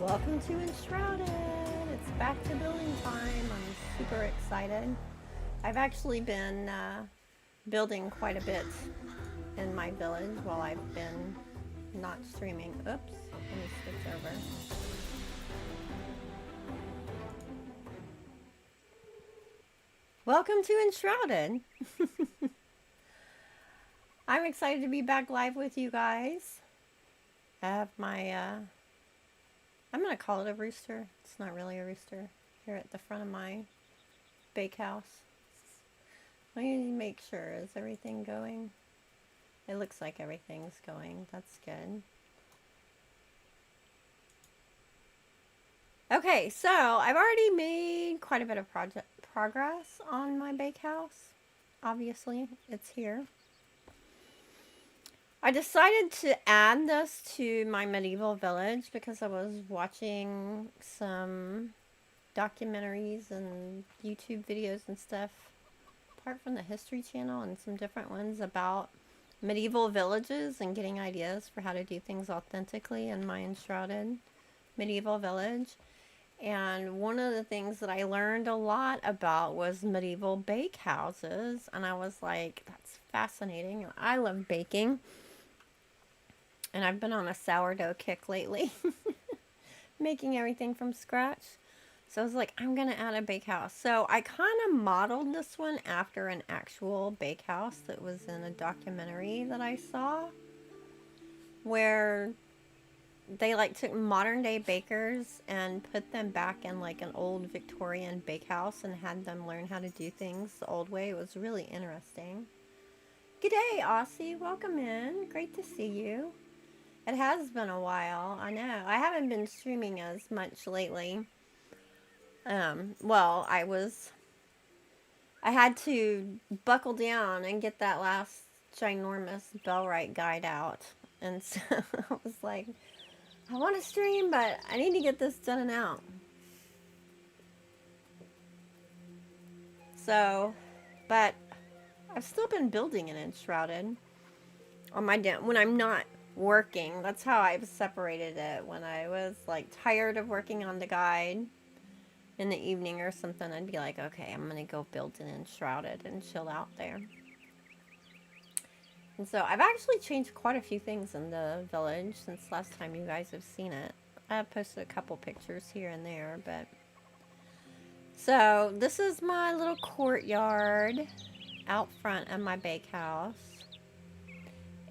Welcome to Enshrouded. It's back to building time. I'm super excited. I've actually been building quite a bit in my village while I've been not streaming. Oops, let me switch over. Welcome to Enshrouded. I'm excited to be back live with you guys. I have my, I'm going to call it a rooster. It's not really a rooster. Here at the front of my bakehouse. Let me make sure. Is everything going? It looks like everything's going. That's good. Okay, so I've already made quite a bit of progress on my bakehouse. Obviously, it's here. I decided to add this to my medieval village because I was watching some documentaries and YouTube videos and stuff, apart from the History Channel and some different ones about medieval villages and getting ideas for how to do things authentically in my Enshrouded medieval village. And one of the things that I learned a lot about was medieval bakehouses, and I was like, that's fascinating. I love baking. And I've been on a sourdough kick lately, making everything from scratch. So I was like, I'm going to add a bakehouse. So I kind of modeled this one after an actual bakehouse that was in a documentary that I saw, where they like took modern day bakers and put them back in like an old Victorian bakehouse and had them learn how to do things the old way. It was really interesting. G'day, Aussie. Welcome in. Great to see you. It has been a while, I know. I haven't been streaming as much lately. Well, I had to buckle down and get that last ginormous Bellwright guide out. And so I was like, I want to stream, but I need to get this done and out. So, but I've still been building it Enshrouded on my when I'm not working. That's how I've separated it. When I was like tired of working on the guide in the evening or something, I'd be like, okay, I'm gonna go build an Enshrouded and chill out there. And so I've actually changed quite a few things in the village since last time you guys have seen it. I've posted a couple pictures here and there, but so this is my little courtyard out front of my bakehouse.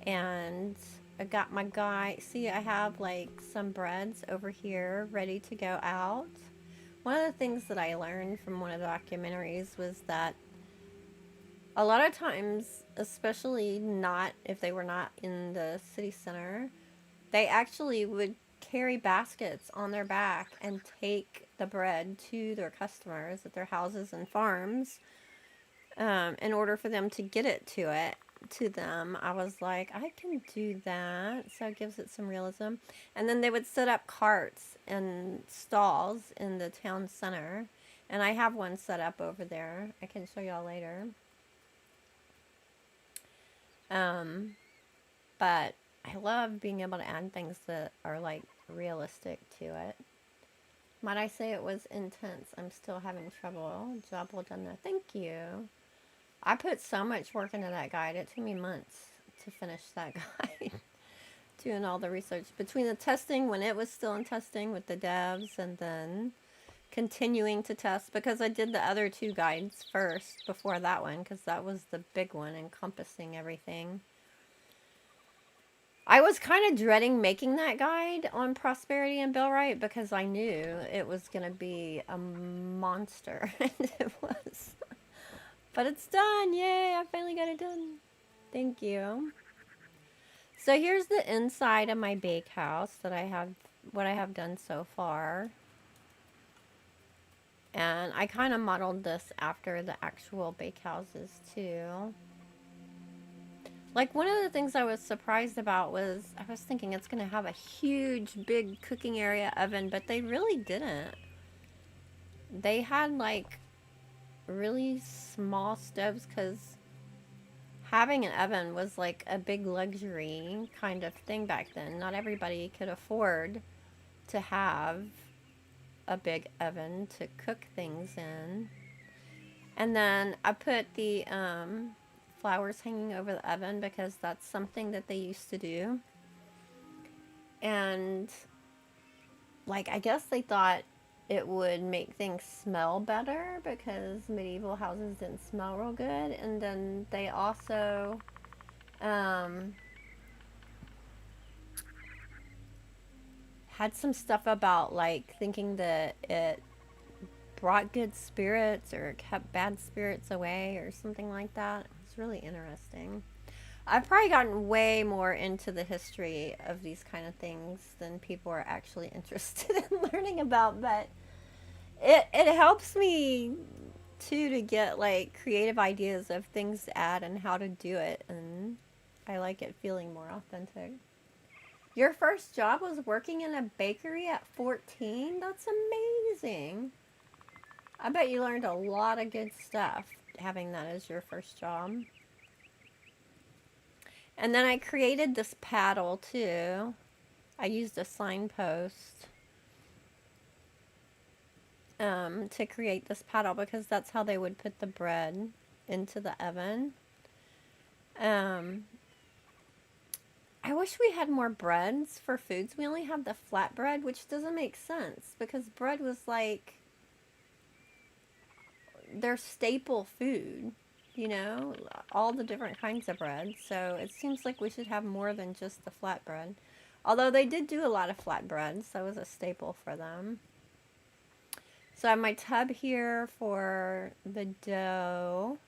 And I got my guy. See, I have like some breads over here ready to go out. One of the things that I learned from one of the documentaries was that a lot of times, especially not if they were not in the city center, they actually would carry baskets on their back and take the bread to their customers at their houses and farms in order for them to get it to them. I was like, I can do that. So it gives it some realism. And then they would set up carts and stalls in the town center. And I have one set up over there. I can show y'all later. But I love being able to add things that are like realistic to it. Might I say it was intense? I'm still having trouble. Job well done there. Thank you. I put so much work into that guide. It took me months to finish that guide. Doing all the research. Between the testing, when it was still in testing with the devs, and then continuing to test, because I did the other two guides first before that one, because that was the big one encompassing everything. I was kind of dreading making that guide on Prosperity and Bellwright because I knew it was going to be a monster. And it was. But it's done. Yay, I finally got it done. Thank you. So here's the inside of my bakehouse that I have, what I have done so far. And I kind of modeled this after the actual bakehouses too. Like, one of the things I was surprised about was, I was thinking it's going to have a huge, big cooking area oven, but they really didn't. They had, like, really small stoves, because having an oven was, like, a big luxury kind of thing back then. Not everybody could afford to have a big oven to cook things in. And then I put the flowers hanging over the oven because that's something that they used to do. And like, I guess they thought it would make things smell better because medieval houses didn't smell real good. And then they also had some stuff about like thinking that it brought good spirits or kept bad spirits away or something like that. It's really interesting. I've probably gotten way more into the history of these kind of things than people are actually interested in learning about, but it helps me too to get like creative ideas of things to add and how to do it, and I like it feeling more authentic. Your first job was working in a bakery at 14? That's amazing. I bet you learned a lot of good stuff having that as your first job. And then I created this paddle too. I used a signpost to create this paddle because that's how they would put the bread into the oven. I wish we had more breads for foods. We only have the flatbread, which doesn't make sense because bread was like their staple food, you know, all the different kinds of bread. So it seems like we should have more than just the flatbread. Although they did do a lot of flatbreads, that was a staple for them. So I have my tub here for the dough.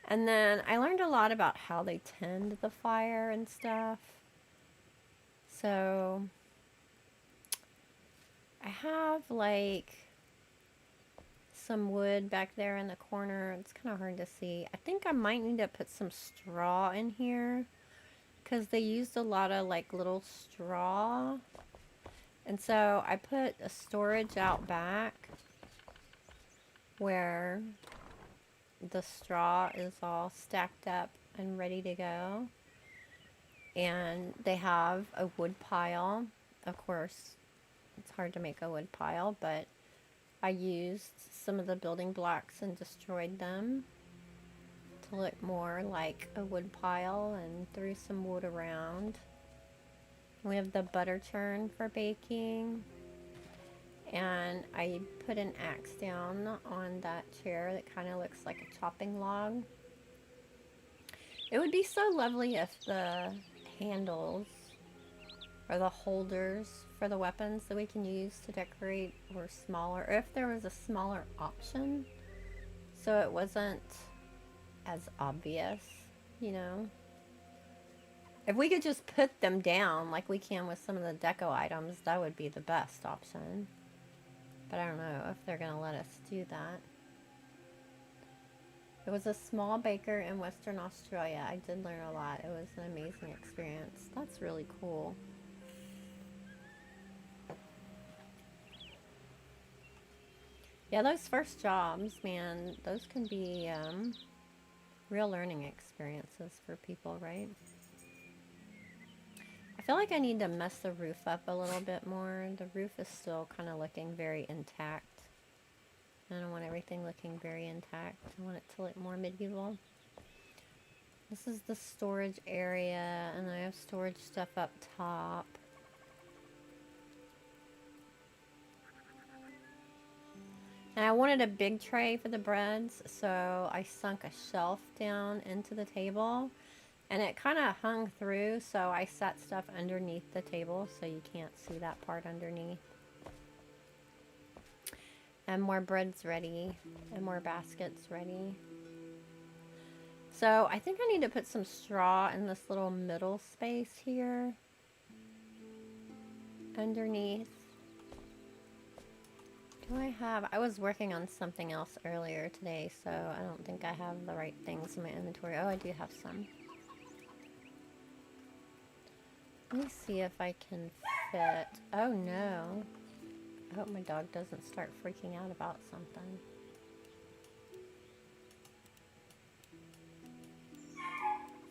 And then I learned a lot about how they tend the fire and stuff. So I have like some wood back there in the corner. It's kind of hard to see. I think I might need to put some straw in here because they used a lot of like little straw. And so I put a storage out back where the straw is all stacked up and ready to go. And they have a wood pile. Of course, it's hard to make a wood pile, but I used some of the building blocks and destroyed them to look more like a wood pile and threw some wood around. We have the butter churn for baking. And I put an axe down on that chair that kind of looks like a chopping log. It would be so lovely if the handles or the holders for the weapons that we can use to decorate were smaller, or if there was a smaller option so it wasn't as obvious, you know. If we could just put them down like we can with some of the deco items, that would be the best option. But I don't know if they're going to let us do that. It was a small baker in Western Australia. I did learn a lot. It was an amazing experience. That's really cool. Yeah, those first jobs, man, those can be real learning experiences for people, right? I feel like I need to mess the roof up a little bit more. The roof is still kind of looking very intact. I don't want everything looking very intact. I want it to look more medieval. This is the storage area, and I have storage stuff up top. And I wanted a big tray for the breads, so I sunk a shelf down into the table. And it kind of hung through, so I set stuff underneath the table so you can't see that part underneath. And more breads ready, and more baskets ready. So I think I need to put some straw in this little middle space here underneath. Do I have... I was working on something else earlier today, so I don't think I have the right things in my inventory. Oh, I do have some. Let me see if I can fit... Oh no. I hope my dog doesn't start freaking out about something.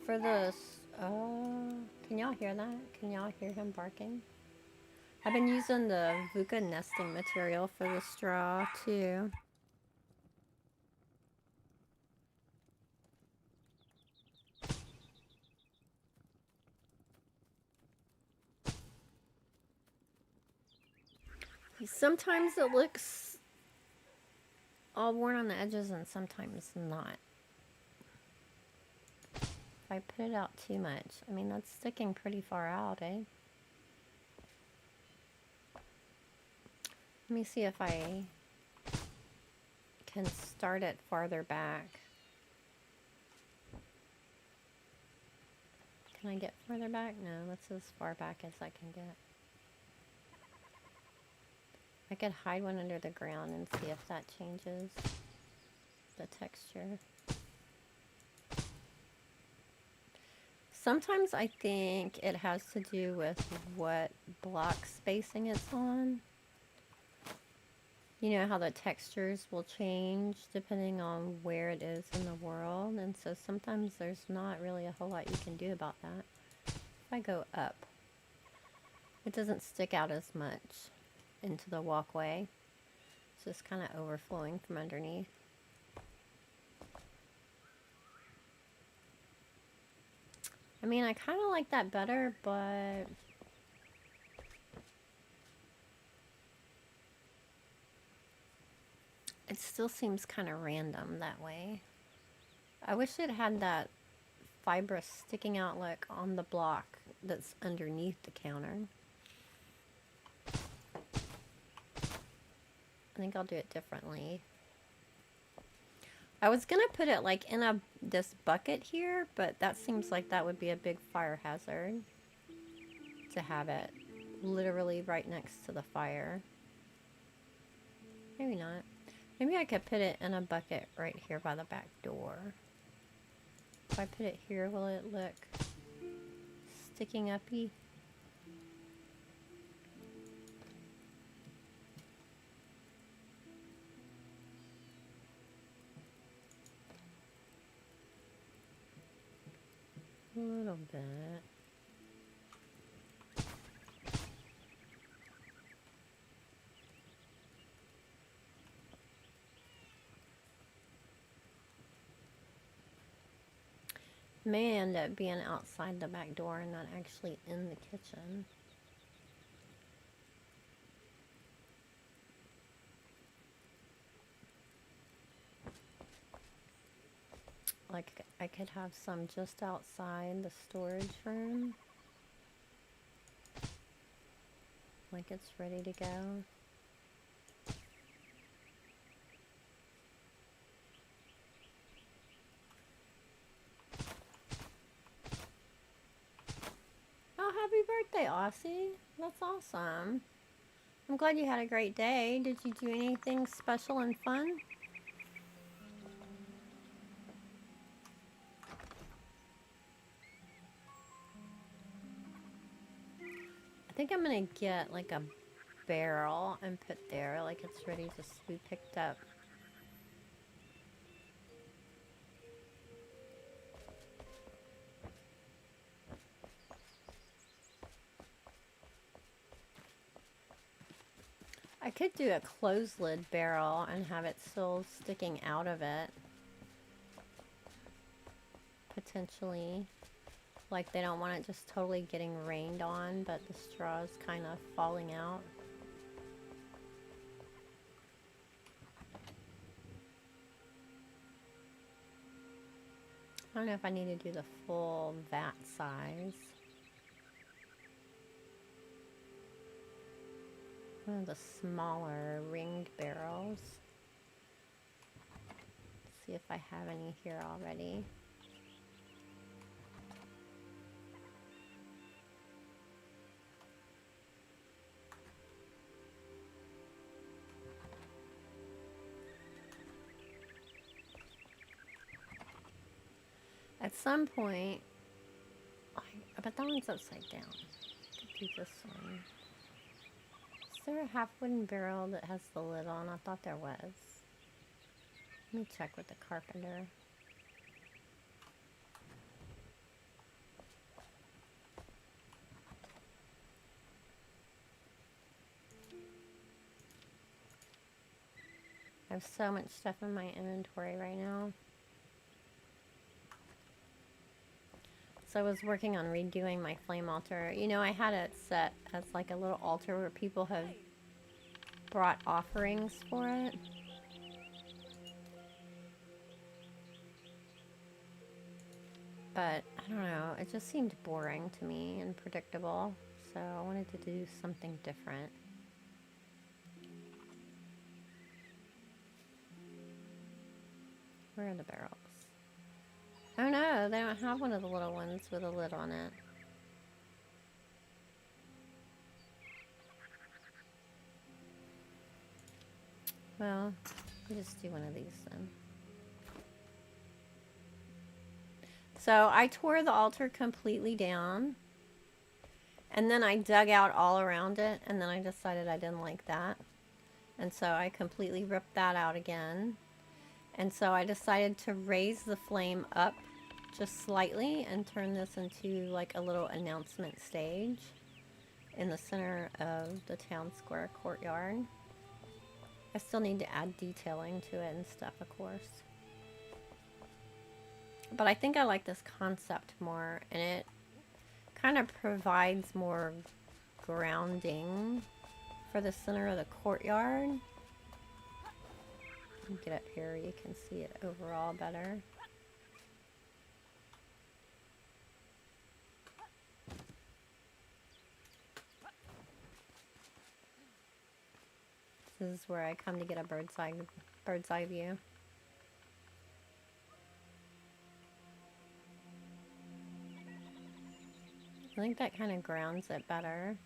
For this... Oh... Can y'all hear that? Can y'all hear him barking? I've been using the VUCA nesting material for the straw too. Sometimes it looks all worn on the edges and sometimes not. If I put it out too much, I mean, that's sticking pretty far out, eh? Let me see if I can start it farther back. Can I get further back? No, that's as far back as I can get. I could hide one under the ground and see if that changes the texture. Sometimes I think it has to do with what block spacing it's on. You know how the textures will change depending on where it is in the world, and so sometimes there's not really a whole lot you can do about that. If I go up, it doesn't stick out as much into the walkway. It's just kind of overflowing from underneath. I mean, I kind of like that better, but it still seems kind of random that way. I wish it had that fibrous sticking out look on the block that's underneath the counter. I think I'll do it differently. I was gonna put it like in this bucket here, but that seems like that would be a big fire hazard to have it literally right next to the fire. Maybe not. Maybe I could put it in a bucket right here by the back door. If I put it here, will it look sticking uppy? A little bit. May end up being outside the back door and not actually in the kitchen. Like, I could have some just outside the storage room. Like it's ready to go. Oh, happy birthday, Aussie. That's awesome. I'm glad you had a great day. Did you do anything special and fun? I think I'm gonna get like a barrel and put there like it's ready to be picked up. I could do a closed lid barrel and have it still sticking out of it. Potentially. Like they don't want it just totally getting rained on, but the straw is kind of falling out. I don't know if I need to do the full vat size. One of the smaller ringed barrels. Let's see if I have any here already. At some point, but that one's upside down. I could do this one. Is there a half wooden barrel that has the lid on? I thought there was. Let me check with the carpenter. I have so much stuff in my inventory right now. So I was working on redoing my flame altar. You know, I had it set as like a little altar where people have brought offerings for it. But I don't know, it just seemed boring to me and predictable. So I wanted to do something different. Where are the barrels? Oh no, they don't have one of the little ones with a lid on it. Well, I'll just do one of these then. So I tore the altar completely down. And then I dug out all around it. And then I decided I didn't like that. And so I completely ripped that out again. And so I decided to raise the flame up just slightly and turn this into like a little announcement stage in the center of the town square courtyard. I still need to add detailing to it and stuff, of course. But I think I like this concept more, and it kind of provides more grounding for the center of the courtyard. Get up here, you can see it overall better. This is where I come to get a bird's eye view. I think that kind of grounds it better.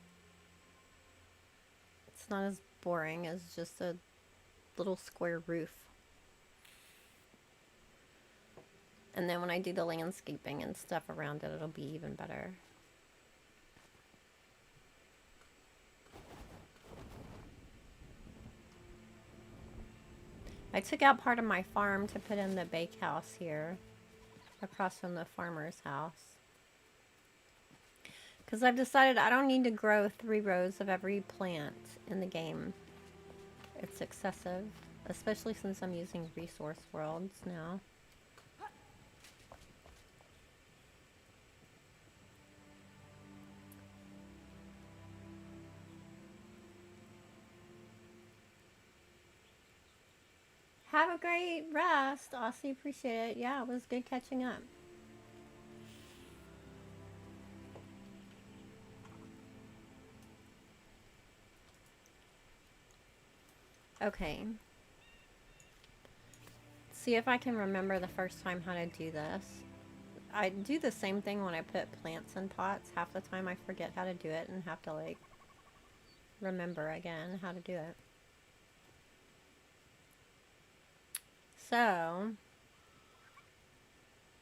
It's not as boring as just a little square roof. And then when I do the landscaping and stuff around it, it'll be even better. I took out part of my farm to put in the bakehouse here, across from the farmer's house. Because I've decided I don't need to grow 3 rows of every plant in the game. It's excessive, especially since I'm using resource worlds now. Have a great rest, Aussie. Appreciate it. Yeah, it was good catching up. Okay. See if I can remember the first time how to do this. I do the same thing when I put plants in pots. Half the time I forget how to do it and have to like remember again how to do it. So,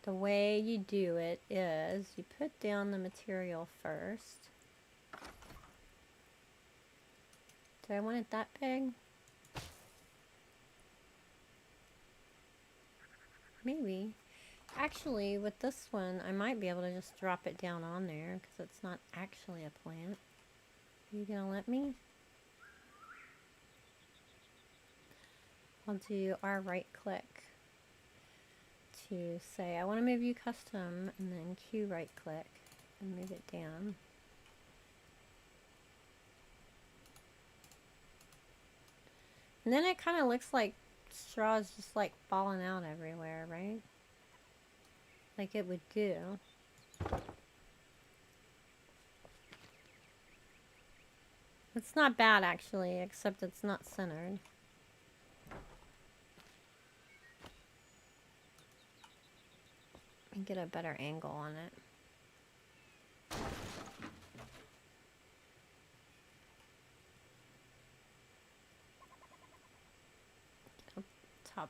the way you do it is you put down the material first. Do I want it that big? Maybe. Actually, with this one, I might be able to just drop it down on there because it's not actually a plant. Are you gonna let me? I'll do our right click to say I want to move you custom, and then Q right click and move it down. And then it kind of looks like straw is just like falling out everywhere, right? Like it would do. It's not bad actually, except it's not centered. And get a better angle on it. Top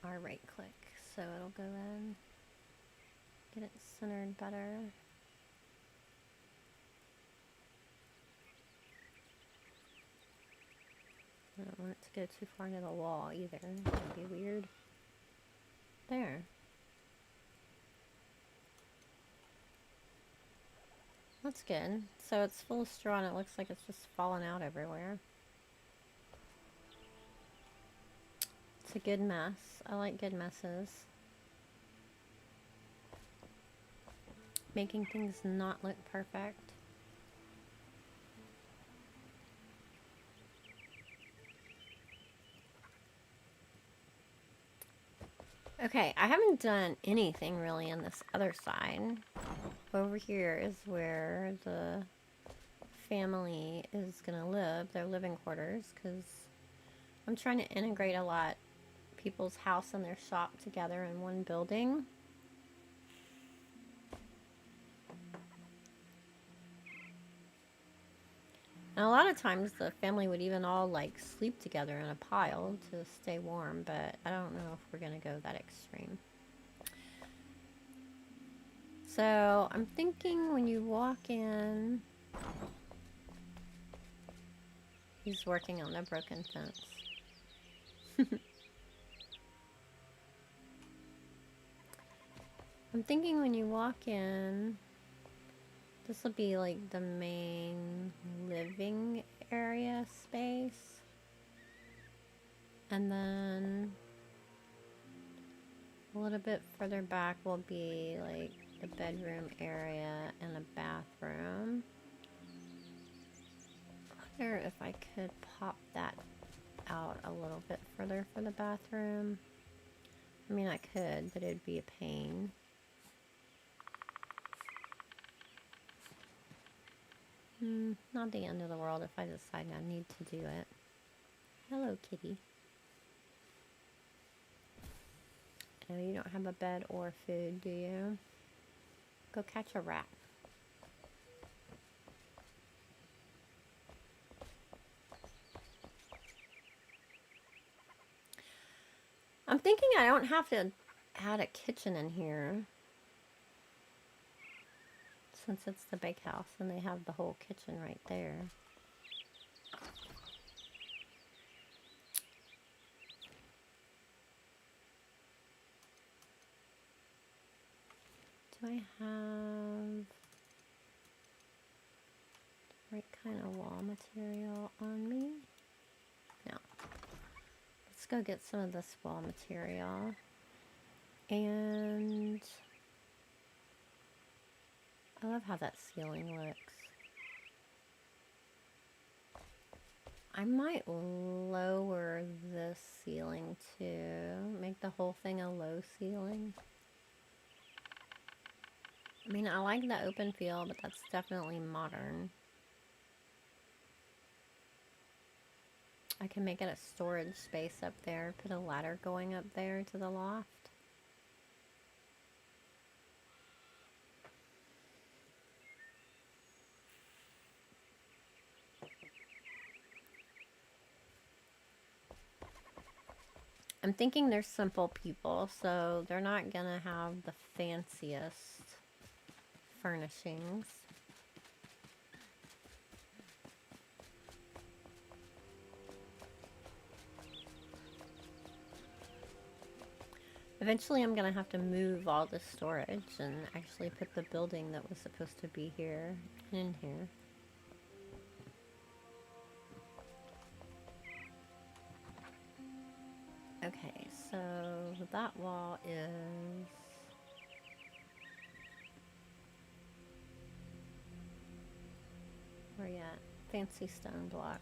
our right click so it'll go in. Get it centered better. I don't want it to go too far into the wall either. That'd be weird. There. That's good. So it's full of straw and it looks like it's just falling out everywhere. It's a good mess. I like good messes. Making things not look perfect. Okay, I haven't done anything really on this other side. Over here is where the family is gonna live, their living quarters, because I'm trying to integrate a lot people's house and their shop together in one building. And a lot of times the family would even all like sleep together in a pile to stay warm, but I don't know if we're gonna go that extreme. So I'm thinking when you walk in, he's working on the broken fence. I'm thinking when you walk in, this will be like the main living area space. And then a little bit further back will be like the bedroom area and a bathroom. I wonder if I could pop that out a little bit further for the bathroom. I mean, I could, but it'd be a pain. Not the end of the world if I decide I need to do it. Hello, kitty. Oh, you don't have a bed or food, do you? Go catch a rat. I'm thinking I don't have to add a kitchen in here, since it's the Bakehouse and they have the whole kitchen right there. Do I have the right kind of wall material on me? No. Let's go get some of this wall material. And I love how that ceiling looks. I might lower this ceiling too. Make the whole thing a low ceiling. I mean, I like the open feel, but that's definitely modern. I can make it a storage space up there. Put a ladder going up there to the loft. I'm thinking they're simple people, so they're not gonna have the fanciest furnishings. Eventually I'm gonna have to move all the storage and actually put the building that was supposed to be here in here. Okay, so that wall is... where you at? Fancy stone block.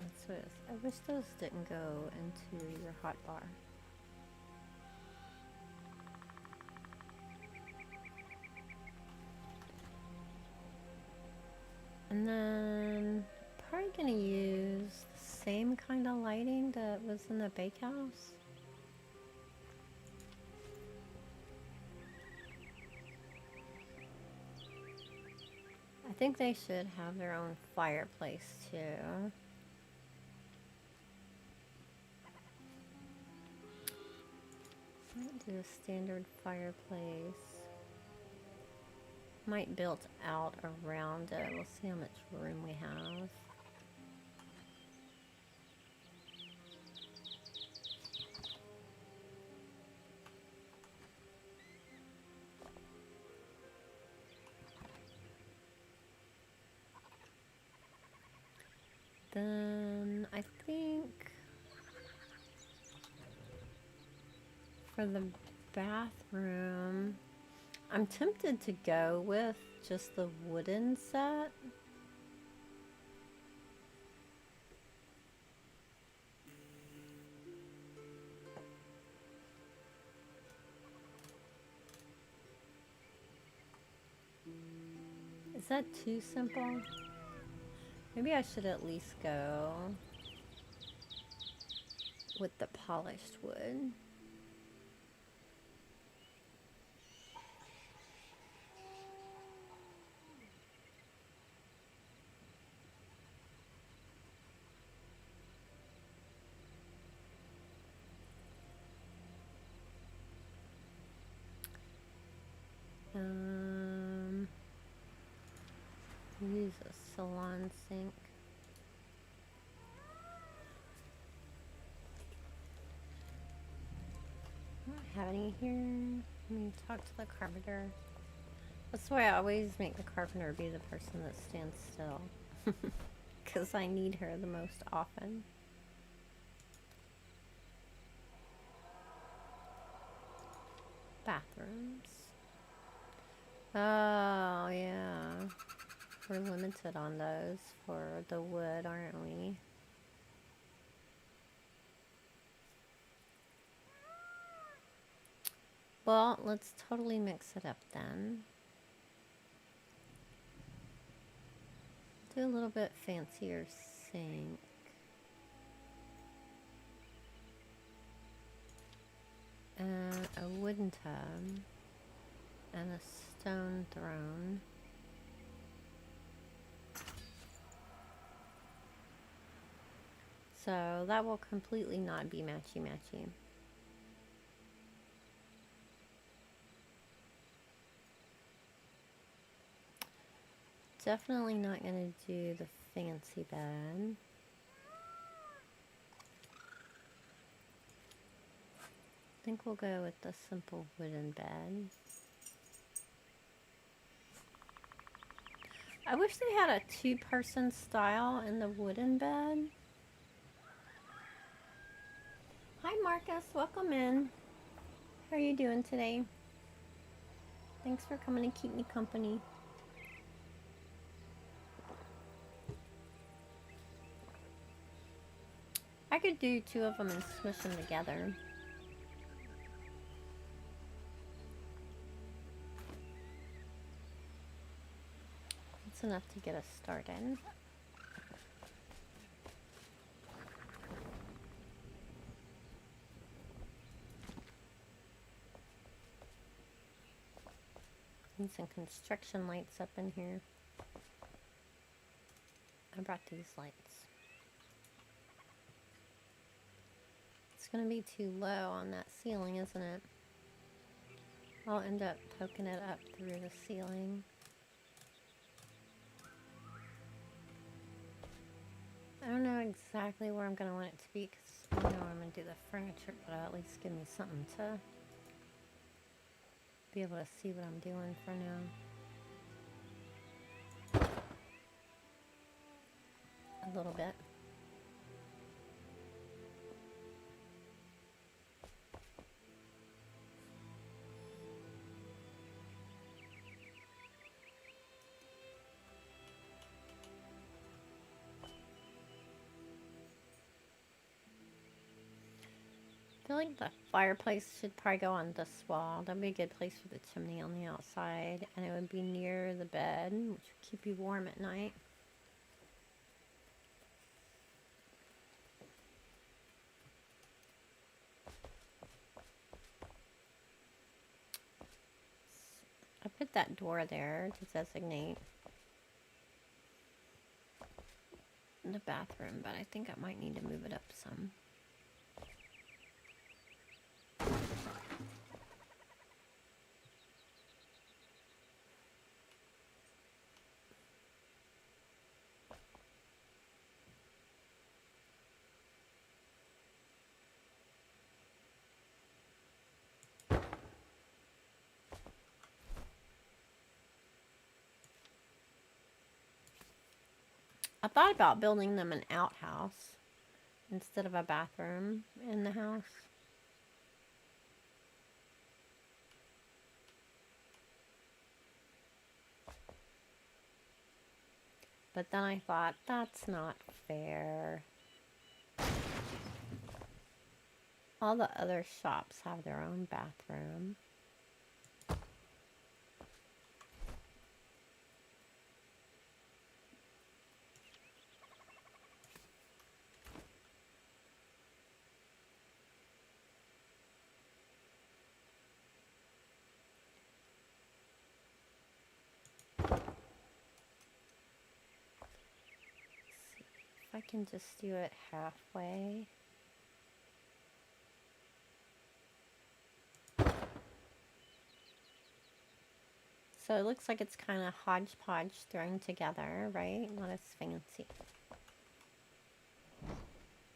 That's what it is. I wish those didn't go into your hotbar. And then probably gonna use the same kind of lighting that was in the Bakehouse. I think they should have their own fireplace too. Might do a standard fireplace. Might build out around it. We'll see how much room we have. Then I think For the bathroom, I'm tempted to go with just the wooden set. Is that too simple? Maybe I should at least go with the polished wood. Use a salon sink. I don't have any here. Let me talk to the carpenter. That's why I always make the carpenter be the person that stands still. Because I need her the most often. Bathrooms. Oh, yeah. We're limited on those for the wood, aren't we? Well, let's totally mix it up then. Do a little bit fancier sink. And a wooden tub. And a stone throne. So that will completely not be matchy-matchy. Definitely not going to do the fancy bed. I think we'll go with the simple wooden bed. I wish they had a two-person style in the wooden bed. Hi Marcus, welcome in. How are you doing today? Thanks for coming to keep me company. I could do two of them and smush them together. That's enough to get us started. Need some construction lights up in here. I brought these lights. It's gonna be too low on that ceiling, isn't it? I'll end up poking it up through the ceiling. I don't know exactly where I'm gonna want it to be because I know I'm gonna do the furniture, but it'll at least give me something to be able to see what I'm doing for now. A little bit. I feel like the fireplace should probably go on this wall. That'd be a good place for the chimney on the outside. And it would be near the bed, which would keep you warm at night. I put that door there to designate the bathroom, but I think I might need to move it up some. I thought about building them an outhouse instead of a bathroom in the house. But then I thought, that's not fair. All the other shops have their own bathroom. I can just do it halfway. So it looks like it's kind of hodgepodge thrown together, right? Not as fancy.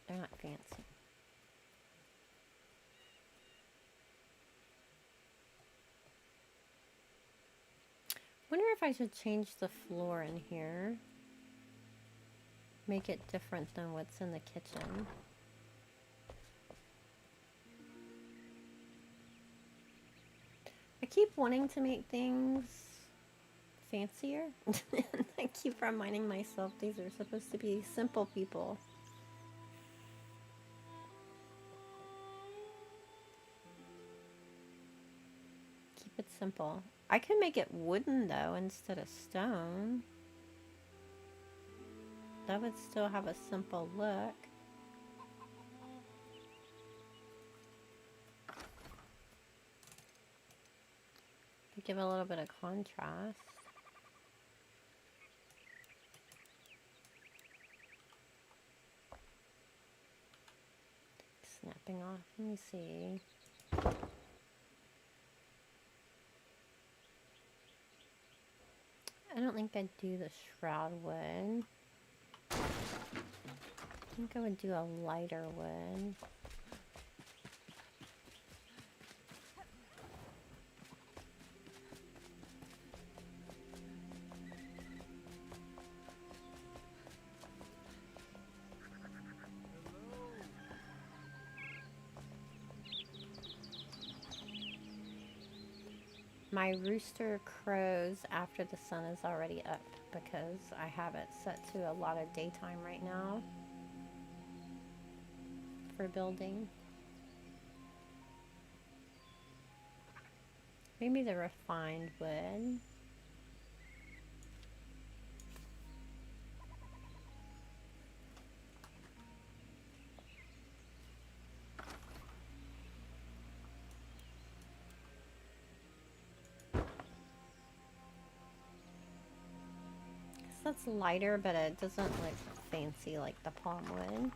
They're not fancy. Wonder if I should change the floor in here. Make it different than what's in the kitchen. I keep wanting to make things fancier. I keep reminding myself these are supposed to be simple people. Keep it simple. I could make it wooden though instead of stone. That would still have a simple look. To give a little bit of contrast. Snapping off. Let me see. I don't think I'd do the shroud wood. I think I would do a lighter wood. My rooster crows after the sun is already up because I have it set to a lot of daytime right now for building. Maybe the refined wood. That's lighter, but it doesn't look fancy like the palm wood.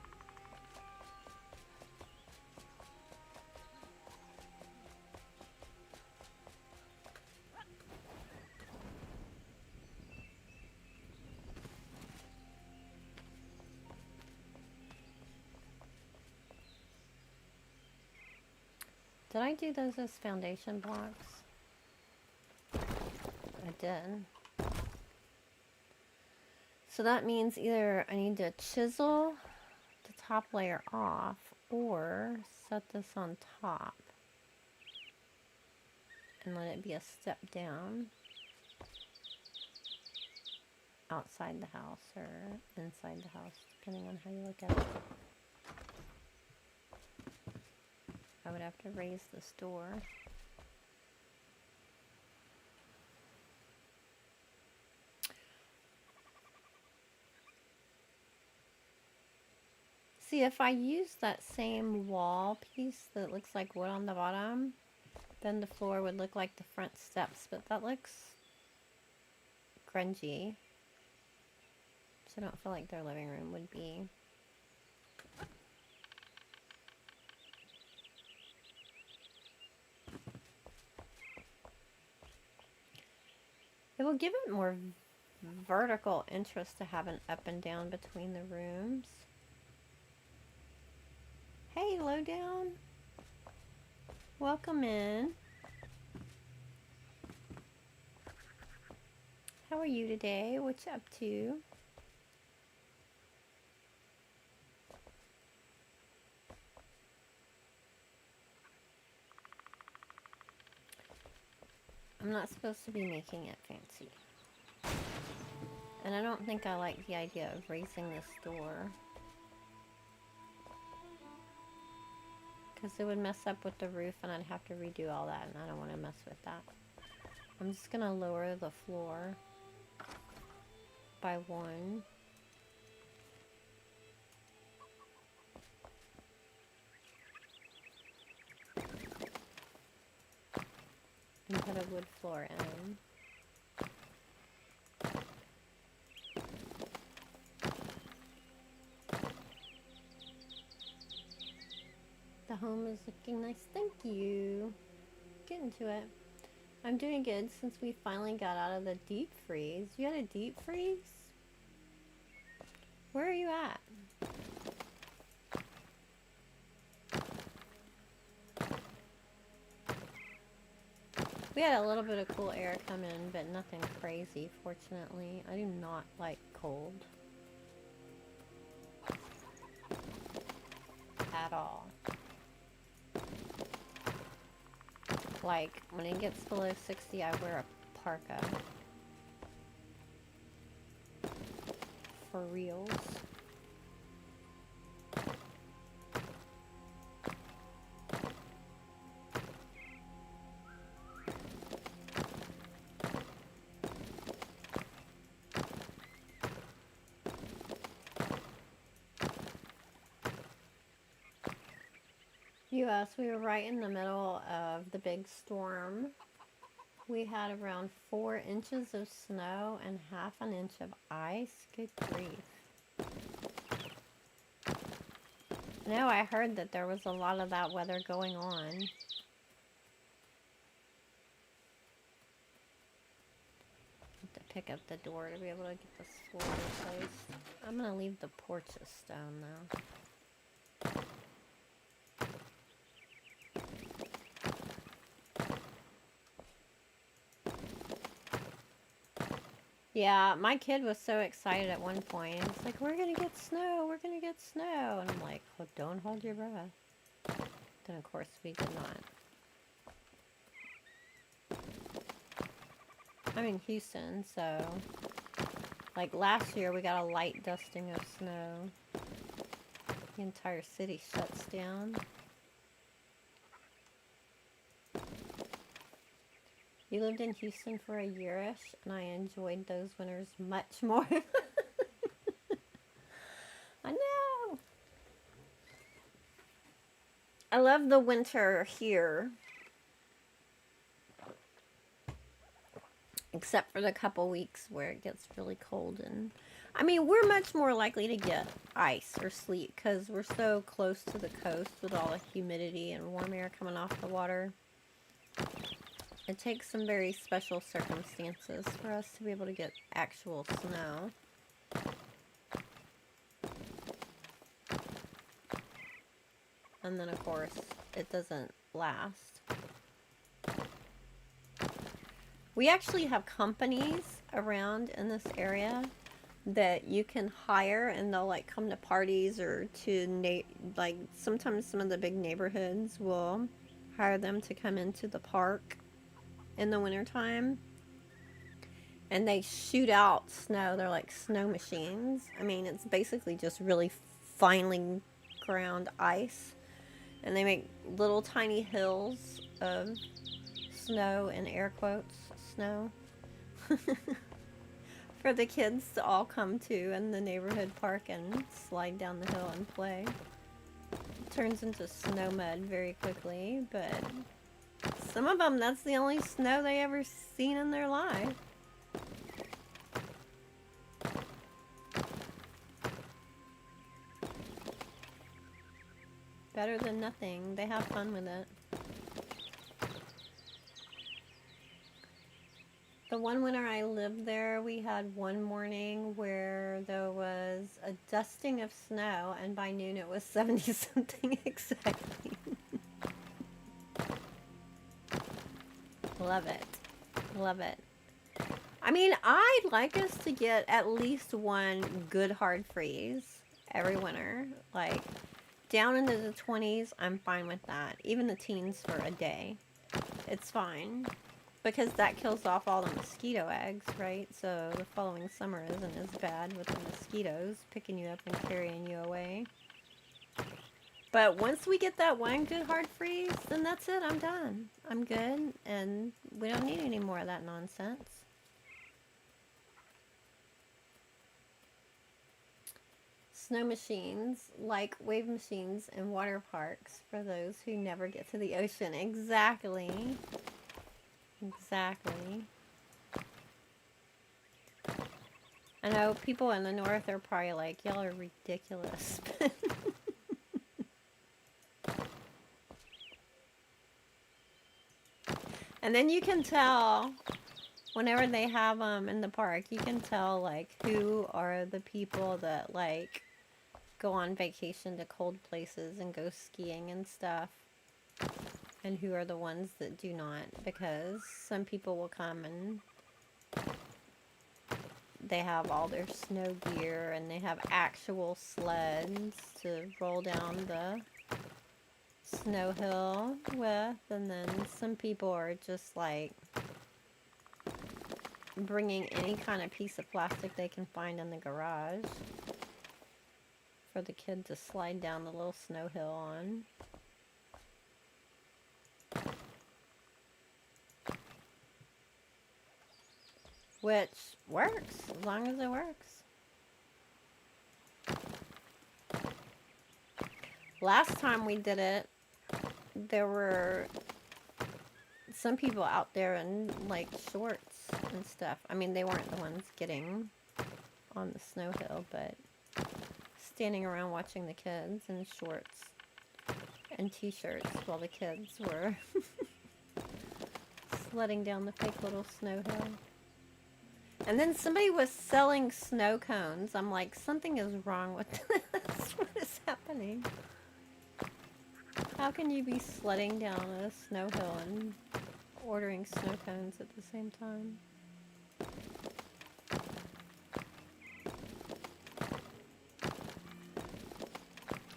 Did I do those as foundation blocks? I did. So that means either I need to chisel the top layer off or set this on top and let it be a step down outside the house or inside the house, depending on how you look at it. I would have to raise this door. See, if I use that same wall piece that looks like wood on the bottom, then the floor would look like the front steps, but that looks grungy. So I don't feel like their living room would be. It will give it more vertical interest to have an up and down between the rooms. Hey, Lowdown. Welcome in. How are you today? What you up to? I'm not supposed to be making it fancy. And I don't think I like the idea of raising this door. Because it would mess up with the roof and I'd have to redo all that, and I don't want to mess with that. I'm just going to lower the floor by 1. And put a wood floor in. The home is looking nice, thank you. Get into it. I'm doing good since we finally got out of the deep freeze. You had a deep freeze? Where are you at? We had a little bit of cool air come in, but nothing crazy, fortunately. I do not like cold. At all. Like, when it gets below 60, I wear a parka. For reals. US, we were right in the middle of the big storm. We had around 4 inches of snow and half an inch of ice. Good grief. No, I heard that there was a lot of that weather going on. Have to pick up the door to be able to get the floor replaced. I'm going to leave the porch of stone though. Yeah, my kid was so excited at one point. It's like, we're gonna get snow, we're gonna get snow. And I'm like, well, don't hold your breath. Then, of course, we did not. I'm in Houston, so... Like, last year we got a light dusting of snow. The entire city shuts down. You lived in Houston for a year-ish, and I enjoyed those winters much more. I know! I love the winter here. Except for the couple weeks where it gets really cold. And I mean, we're much more likely to get ice or sleet because we're so close to the coast with all the humidity and warm air coming off the water. It takes some very special circumstances for us to be able to get actual snow. And then, of course, it doesn't last. We actually have companies around in this area that you can hire, and they'll like come to parties or to like sometimes some of the big neighborhoods will hire them to come into the park in the wintertime, and they shoot out snow. They're like snow machines. I mean, it's basically just really finely ground ice, and they make little tiny hills of snow, in air quotes, snow, for the kids to all come to in the neighborhood park and slide down the hill and play. It turns into snow mud very quickly, but some of them, that's the only snow they ever seen in their life. Better than nothing. They have fun with it. The one winter I lived there, we had one morning where there was a dusting of snow, and by noon it was 70-something exactly. Love it. Love it. I mean, I'd like us to get at least one good hard freeze every winter. Like, down into the 20s, I'm fine with that. Even the teens for a day. It's fine. Because that kills off all the mosquito eggs, right? So the following summer isn't as bad with the mosquitoes picking you up and carrying you away. But once we get that one good hard freeze, then that's it. I'm done. I'm good, and we don't need any more of that nonsense. Snow machines, like wave machines and water parks for those who never get to the ocean. Exactly. Exactly. I know people in the north are probably like, y'all are ridiculous. And then you can tell, whenever they have them in the park, you can tell, like, who are the people that, like, go on vacation to cold places and go skiing and stuff. And who are the ones that do not. Because some people will come and they have all their snow gear and they have actual sleds to roll down the snow hill with. And then some people are just like bringing any kind of piece of plastic they can find in the garage for the kid to slide down the little snow hill on. Which works, as long as it works. Last time we did it, there were some people out there in, like, shorts and stuff. I mean, they weren't the ones getting on the snow hill, but standing around watching the kids in shorts and t-shirts while the kids were sledding down the fake little snow hill. And then somebody was selling snow cones. I'm like, something is wrong with this. What is happening? How can you be sledding down a snow hill and ordering snow cones at the same time?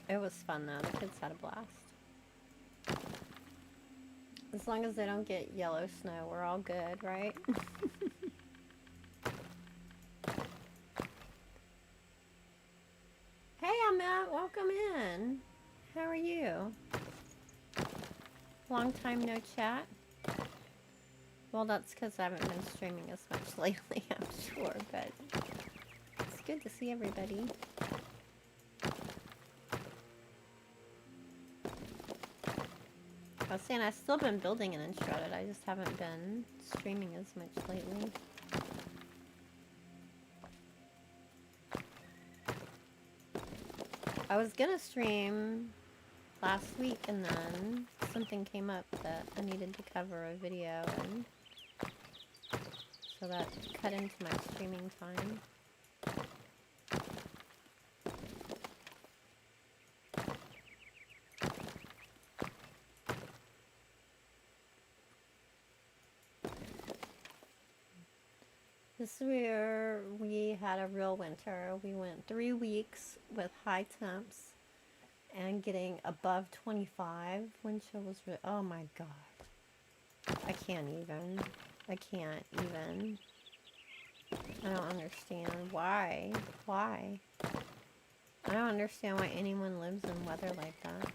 It was fun though. The kids had a blast. As long as they don't get yellow snow, we're all good, right? Hey, Matt. Welcome in. How are you? Long time no chat. Well, that's because I haven't been streaming as much lately, I'm sure, but it's good to see everybody. I was saying I've still been building an Enshrouded, I just haven't been streaming as much lately. I was gonna stream last week and then something came up that I needed to cover a video, and so that cut into my streaming time. This year we had a real winter. We went 3 weeks with high temps and getting above 25. Wind chill was really, oh my god. I can't even. I can't even. I don't understand. Why? Why? I don't understand why anyone lives in weather like that.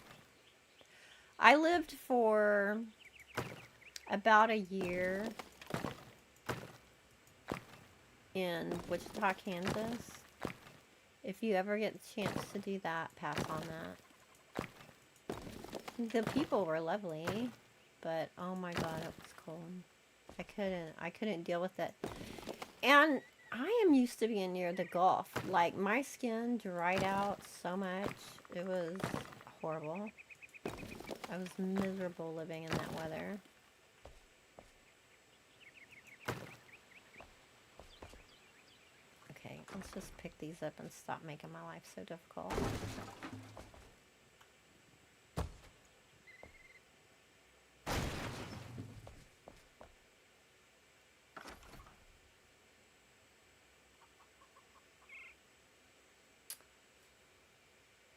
I lived for about a year in Wichita, Kansas. If you ever get the chance to do that, pass on that. The people were lovely, but oh my god, it was cold. I couldn't deal with it. And I am used to being near the Gulf. Like, my skin dried out so much. It was horrible. I was miserable living in that weather. Okay, let's just pick these up and stop making my life so difficult.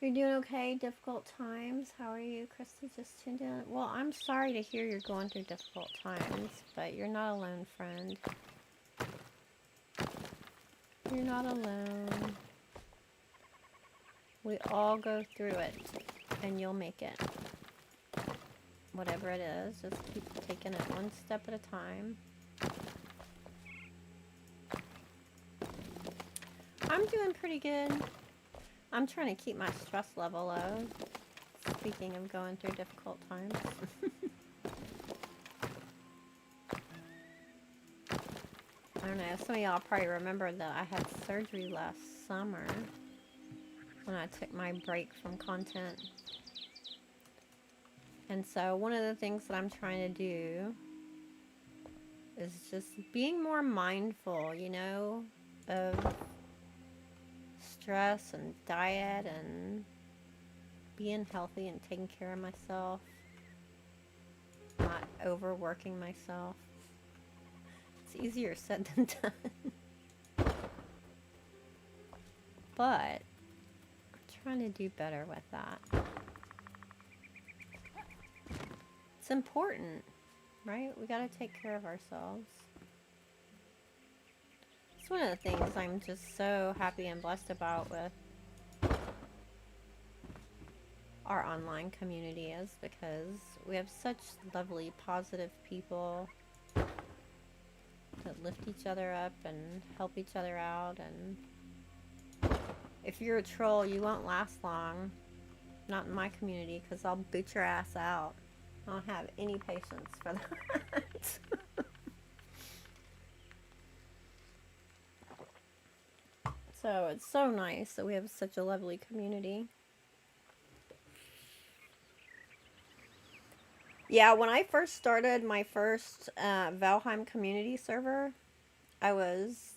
You're doing okay? Difficult times? How are you? Kristi just tuned in. Well, I'm sorry to hear you're going through difficult times, but you're not alone, friend. You're not alone. We all go through it, and you'll make it. Whatever it is, just keep taking it one step at a time. I'm doing pretty good. I'm trying to keep my stress level low. Speaking of going through difficult times. I don't know, some of y'all probably remember that I had surgery last summer when I took my break from content. And so one of the things that I'm trying to do is just being more mindful, you know, of stress and diet and being healthy and taking care of myself, not overworking myself. It's easier said than done. But I'm trying to do better with that. It's important, right? We gotta take care of ourselves. It's one of the things I'm just so happy and blessed about with our online community is because we have such lovely, positive people that lift each other up and help each other out. And if you're a troll, you won't last long. Not in my community, because I'll boot your ass out. I don't have any patience for that. So it's so nice that we have such a lovely community. Yeah, when I first started my first Valheim community server, I was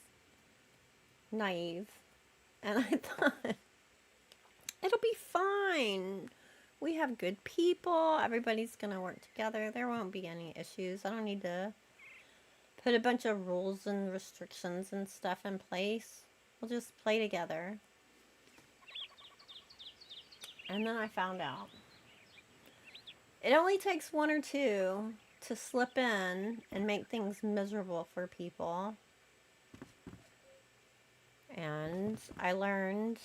naive. And I thought, it'll be fine. We have good people. Everybody's going to work together. There won't be any issues. I don't need to put a bunch of rules and restrictions and stuff in place. We'll just play together. And then I found out. It only takes one or two to slip in and make things miserable for people. And I learned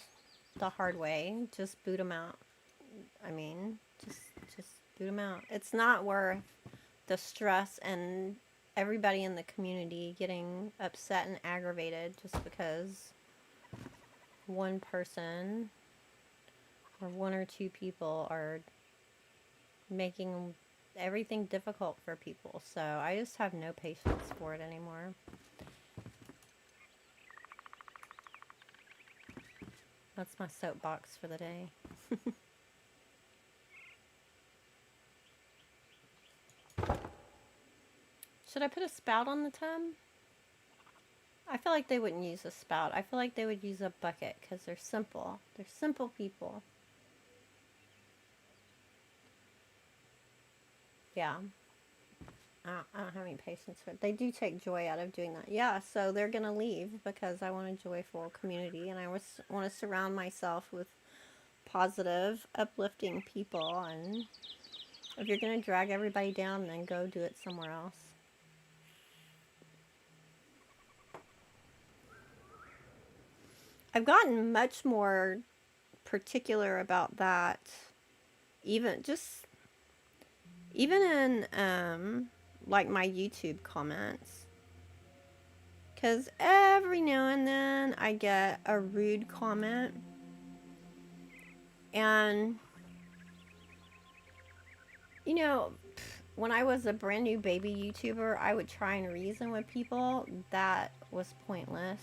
the hard way. Just boot them out. I mean, just boot them out. It's not worth the stress and everybody in the community getting upset and aggravated just because one person or one or two people are making everything difficult for people. So I just have no patience for it anymore. That's my soapbox for the day. Should I put a spout on the tub? I feel like they wouldn't use a spout. I feel like they would use a bucket because they're simple. They're simple people. Yeah. I don't have any patience for it. They do take joy out of doing that. Yeah, so they're going to leave because I want a joyful community and I want to surround myself with positive, uplifting people. And if you're going to drag everybody down, then go do it somewhere else. I've gotten much more particular about that, even in like my YouTube comments, because every now and then I get a rude comment, and you know, when I was a brand new baby YouTuber, I would try and reason with people. That was pointless.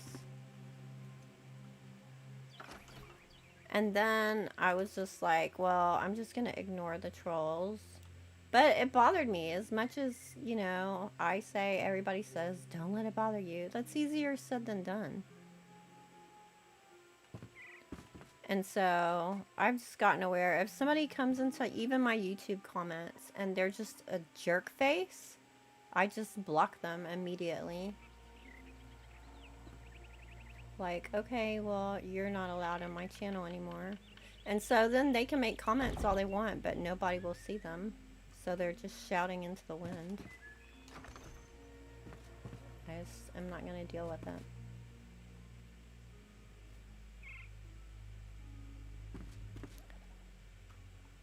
And then I was just like, well, I'm just going to ignore the trolls. But it bothered me as much as, you know, I say, everybody says, don't let it bother you. That's easier said than done. And so I've just gotten aware. If somebody comes into even my YouTube comments and they're just a jerk face, I just block them immediately. Like, okay, well, you're not allowed on my channel anymore. And so then they can make comments all they want, but nobody will see them. So they're just shouting into the wind. I'm not going to deal with it.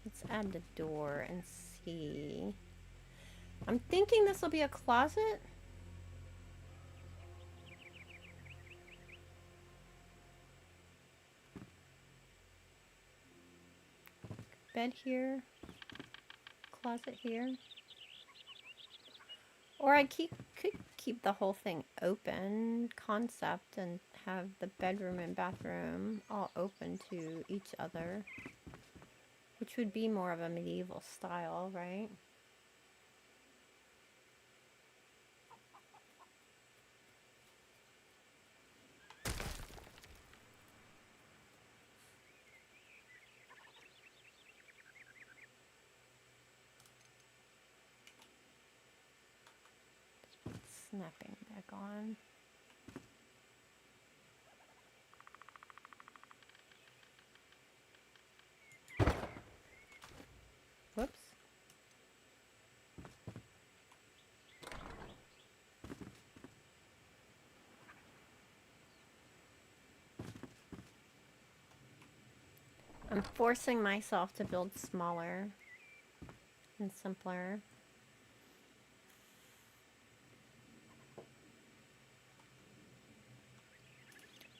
Let's add the door and see. I'm thinking this will be a closet. Bed here. Closet here. Or I could keep the whole thing open concept and have the bedroom and bathroom all open to each other. Which would be more of a medieval style, right? Snapping back on. Whoops. I'm forcing myself to build smaller and simpler.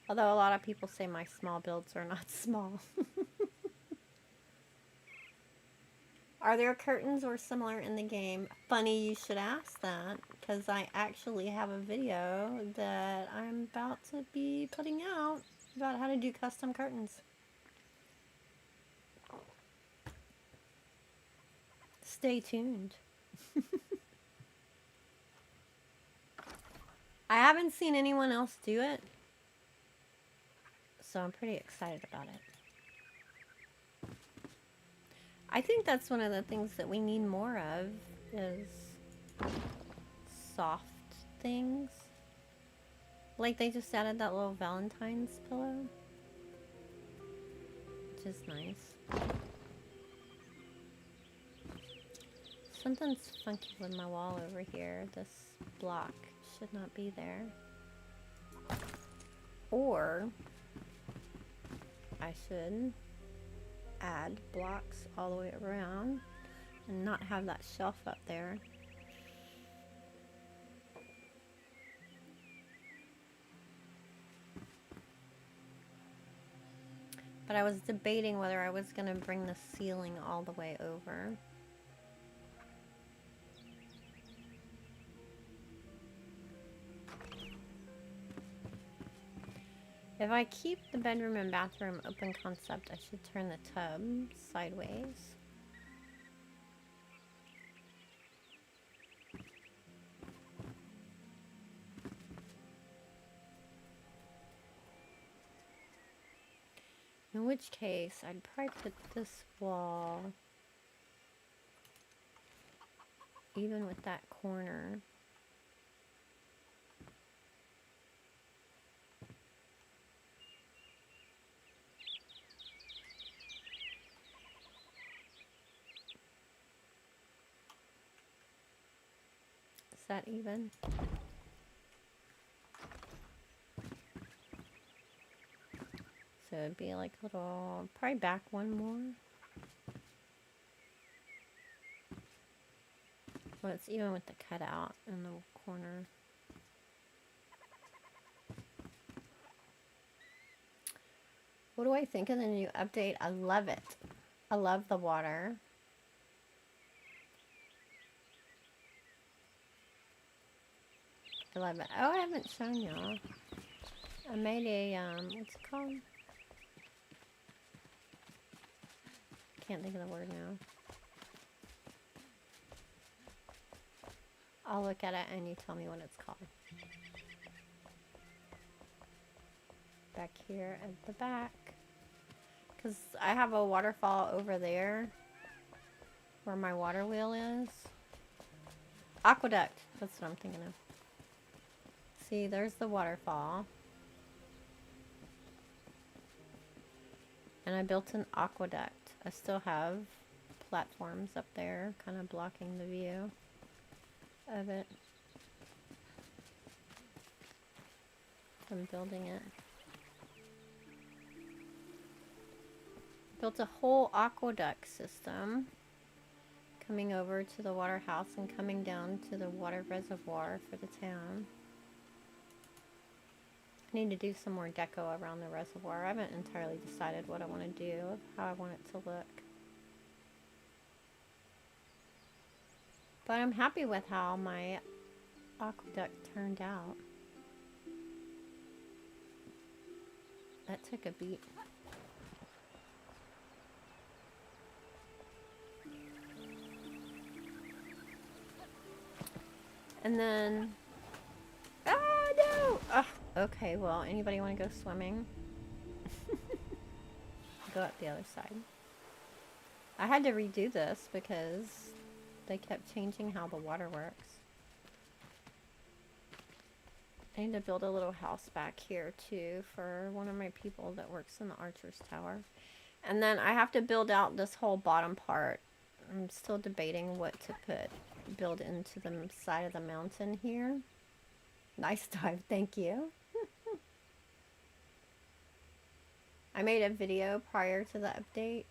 Although a lot of people say my small builds are not small. Are there curtains or similar in the game? Funny you should ask that, because I actually have a video that I'm about to be putting out about how to do custom curtains. Stay tuned. I haven't seen anyone else do it, so I'm pretty excited about it. I think that's one of the things that we need more of, is soft things. Like they just added that little Valentine's pillow, which is nice. Something's funky with my wall over here. This block should not be there. Or I should add blocks all the way around and not have that shelf up there. But I was debating whether I was going to bring the ceiling all the way over. If I keep the bedroom and bathroom open concept, I should turn the tub sideways. In which case, I'd probably put this wall even with that corner. Is that even? So it'd be like a little, probably back one more. Well, it's even with the cutout in the corner. What do I think of the new update? I love it. I love the water. I love it. Oh, I haven't shown y'all. I made a, what's it called? Can't think of the word now. I'll look at it and you tell me what it's called. Back here at the back. Because I have a waterfall over there where my water wheel is. Aqueduct. That's what I'm thinking of. See, there's the waterfall. And I built an aqueduct. I still have platforms up there kind of blocking the view of it. I'm building it. Built a whole aqueduct system coming over to the water house and coming down to the water reservoir for the town. I need to do some more deco around the reservoir. I haven't entirely decided what I want to do, how I want it to look. But I'm happy with how my aqueduct turned out. That took a beat. And then, oh no! Oh, okay, well, anybody want to go swimming? Go up the other side. I had to redo this because they kept changing how the water works. I need to build a little house back here too for one of my people that works in the archer's tower. And then I have to build out this whole bottom part. I'm still debating what to build into the side of the mountain here. Nice dive, thank you. I made a video prior to the update.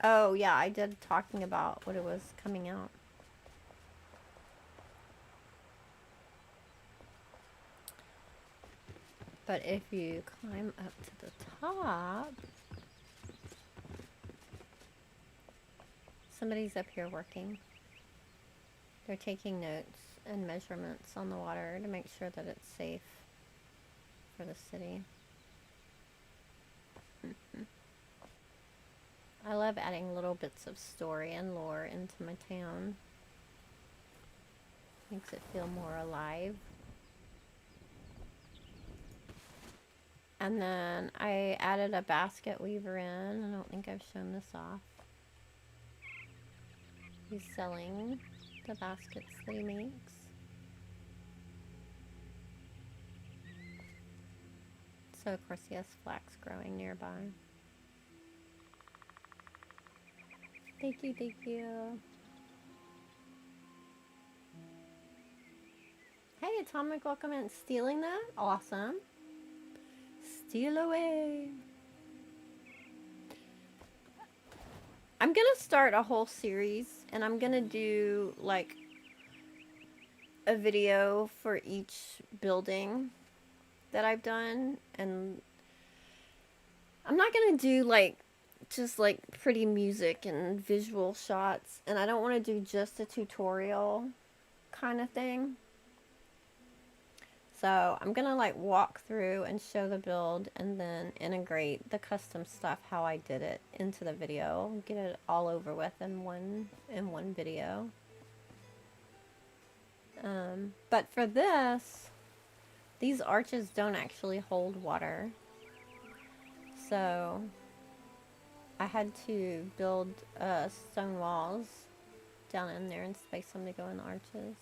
Oh yeah, I did, talking about what it was coming out. But if you climb up to the top, somebody's up here working. They're taking notes and measurements on the water to make sure that it's safe for the city. I love adding little bits of story and lore into my town. Makes it feel more alive. And then I added a basket weaver in. I don't think I've shown this off. He's selling the baskets that he makes. So of course he has flax growing nearby. Thank you, thank you. Hey, Atomic, welcome in. Stealing that? Awesome. Steal away. I'm gonna start a whole series, and I'm gonna do like a video for each building that I've done, and I'm not gonna do like just like pretty music and visual shots, and I don't want to do just a tutorial kind of thing. So I'm gonna like walk through and show the build and then integrate the custom stuff, how I did it, into the video. Get it all over with in one video. But for this, these arches don't actually hold water. So I had to build stone walls down in there and space them to go in the arches.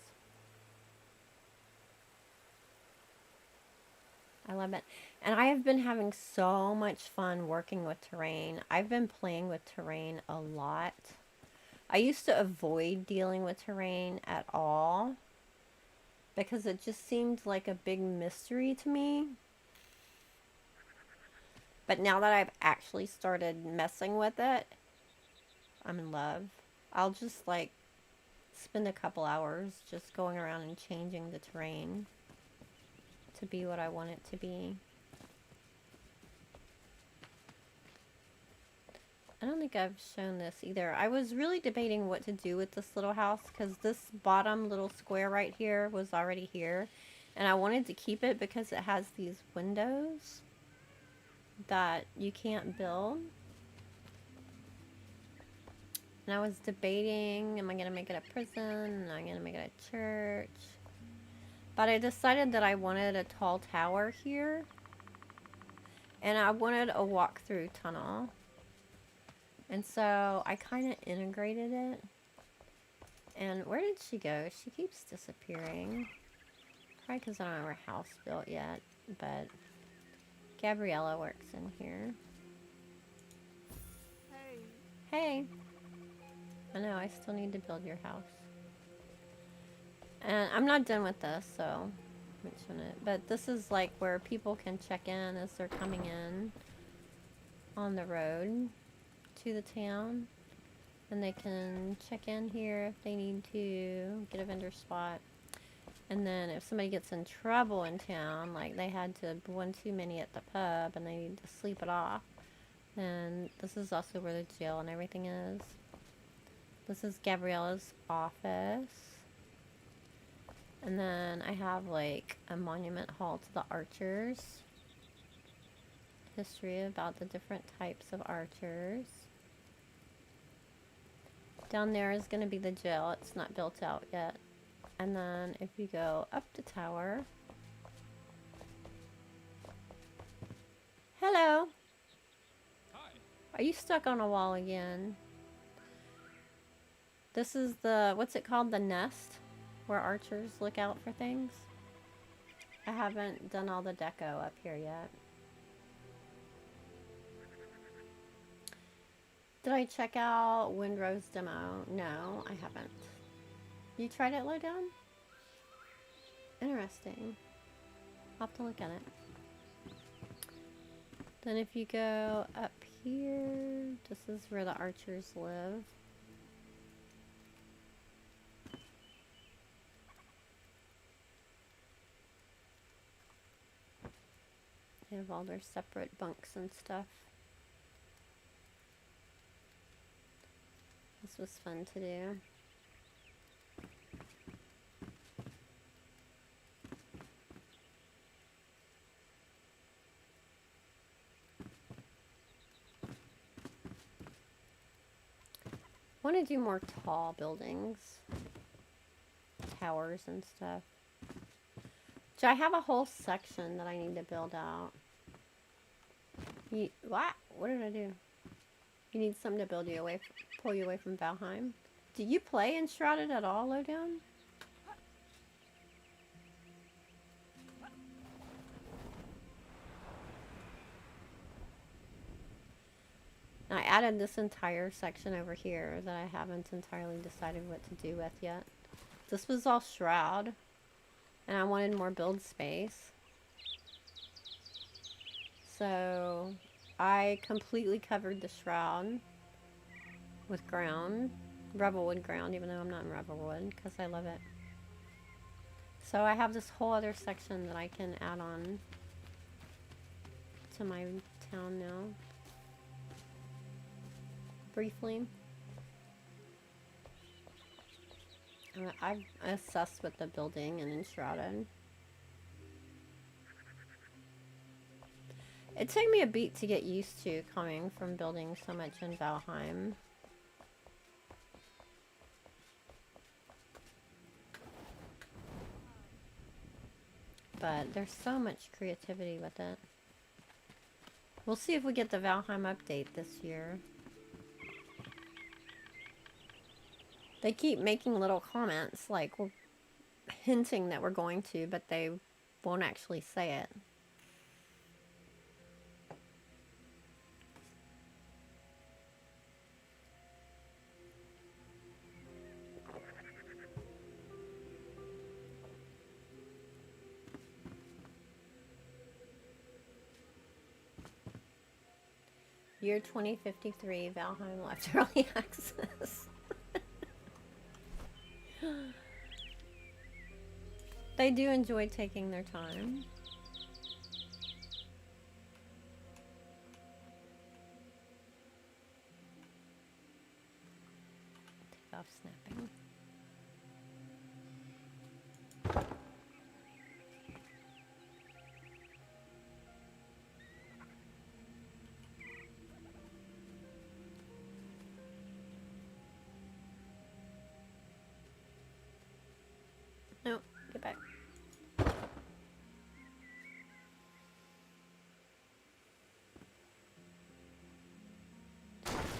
I love it. And I have been having so much fun working with terrain. I've been playing with terrain a lot. I used to avoid dealing with terrain at all because it just seemed like a big mystery to me. But now that I've actually started messing with it, I'm in love. I'll just like spend a couple hours just going around and changing the terrain to be what I want it to be. I don't think I've shown this either. I was really debating what to do with this little house because this bottom little square right here was already here, and I wanted to keep it because it has these windows that you can't build. And I was debating, am I going to make it a prison? Am I going to make it a church? But I decided that I wanted a tall tower here. And I wanted a walk-through tunnel. And so I kind of integrated it. And where did she go? She keeps disappearing. Probably because I don't have her house built yet. But Gabriella works in here. Hey. Hey. I know, I still need to build your house. And I'm not done with this, so mention it. But this is like where people can check in as they're coming in on the road to the town. And they can check in here if they need to get a vendor spot. And then if somebody gets in trouble in town, like they had to one too many at the pub and they need to sleep it off, then this is also where the jail and everything is. This is Gabriella's office. And then I have like a monument hall to the archers. History about the different types of archers. Down there is going to be the jail. It's not built out yet. And then if you go up the tower. Hello. Hi. Are you stuck on a wall again? This is the, what's it called? The nest, where archers look out for things. I haven't done all the deco up here yet. Did I check out Windrow's demo? No, I haven't. You tried it, Lowdown? Interesting. I'll have to look at it. Then if you go up here, this is where the archers live. They have all their separate bunks and stuff. This was fun to do. I want to do more tall buildings, towers and stuff. So I have a whole section that I need to build out. What? What did I do? You need something to build you away, pull you away from Valheim. Do you play Enshrouded at all, Lowdown? I added this entire section over here that I haven't entirely decided what to do with yet. This was all Shroud, and I wanted more build space. So I completely covered the Shroud with ground, Revelwood ground, even though I'm not in Revelwood, because I love it. So I have this whole other section that I can add on to my town now. Briefly. I'm obsessed with the building and Enshrouded. It took me a beat to get used to coming from building so much in Valheim. But there's so much creativity with it. We'll see if we get the Valheim update this year. They keep making little comments, like we're hinting that we're going to, but they won't actually say it. Year 2053, Valheim left early access. They do enjoy taking their time. Take off snapping. No, get back.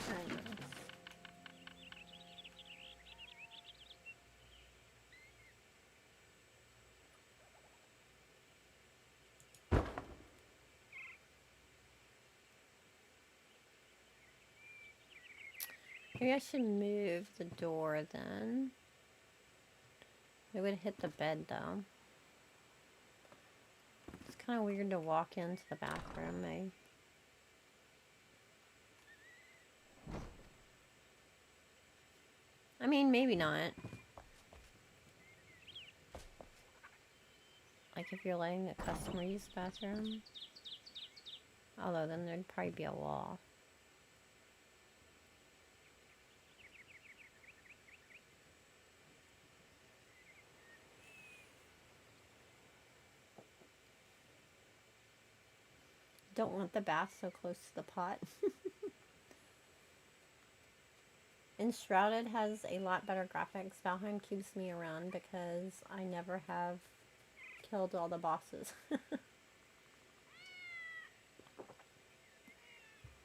Very nice. Maybe I should move the door then. It would hit the bed though. It's kind of weird to walk into the bathroom. I mean, maybe not. Like if you're letting the customer use the bathroom. Although then there'd probably be a wall. Don't want the bath so close to the pot. Enshrouded has a lot better graphics. Valheim keeps me around because I never have killed all the bosses.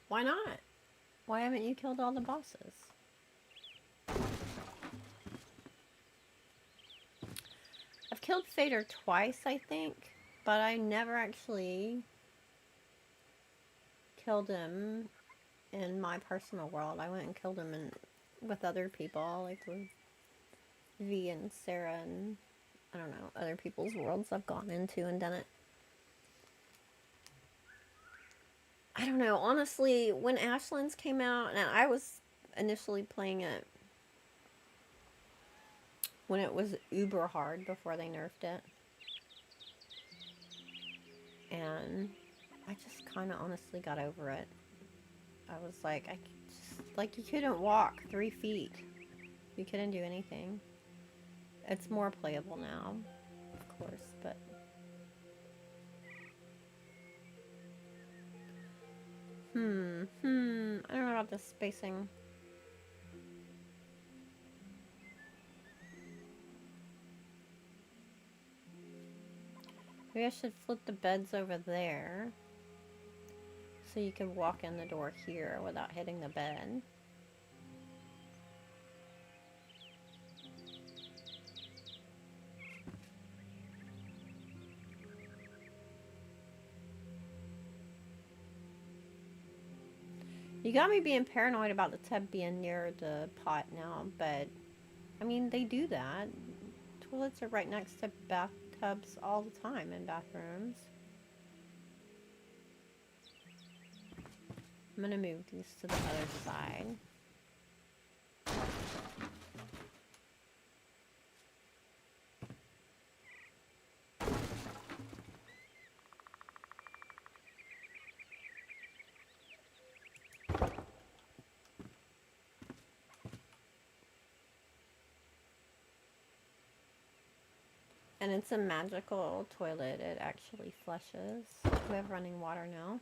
Why not? Why haven't you killed all the bosses? I've killed Fader twice, I think, but I never actually killed him in my personal world. I went and killed him with other people, like with V and Sarah and, I don't know, other people's worlds I've gone into and done it. I don't know, honestly, when Ashlands came out, and I was initially playing it when it was uber hard before they nerfed it. And I just kind of honestly got over it. I was like, you couldn't walk 3 feet. You couldn't do anything. It's more playable now, of course, but... I don't know about this spacing. Maybe I should flip the beds over there. So you can walk in the door here without hitting the bed. You got me being paranoid about the tub being near the pot now, but I mean, they do that. Toilets are right next to bathtubs all the time in bathrooms. I'm gonna move these to the other side. And it's a magical toilet. It actually flushes. We have running water now.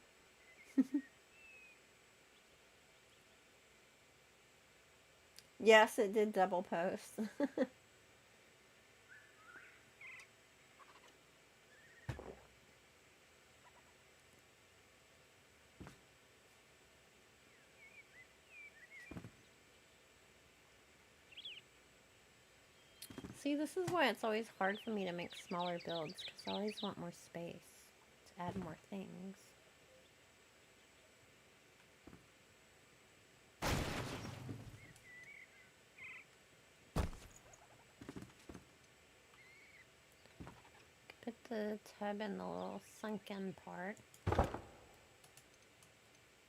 Yes, it did double post. See, this is why it's always hard for me to make smaller builds, because I always want more space to add more things. Put the tub in the little sunken part.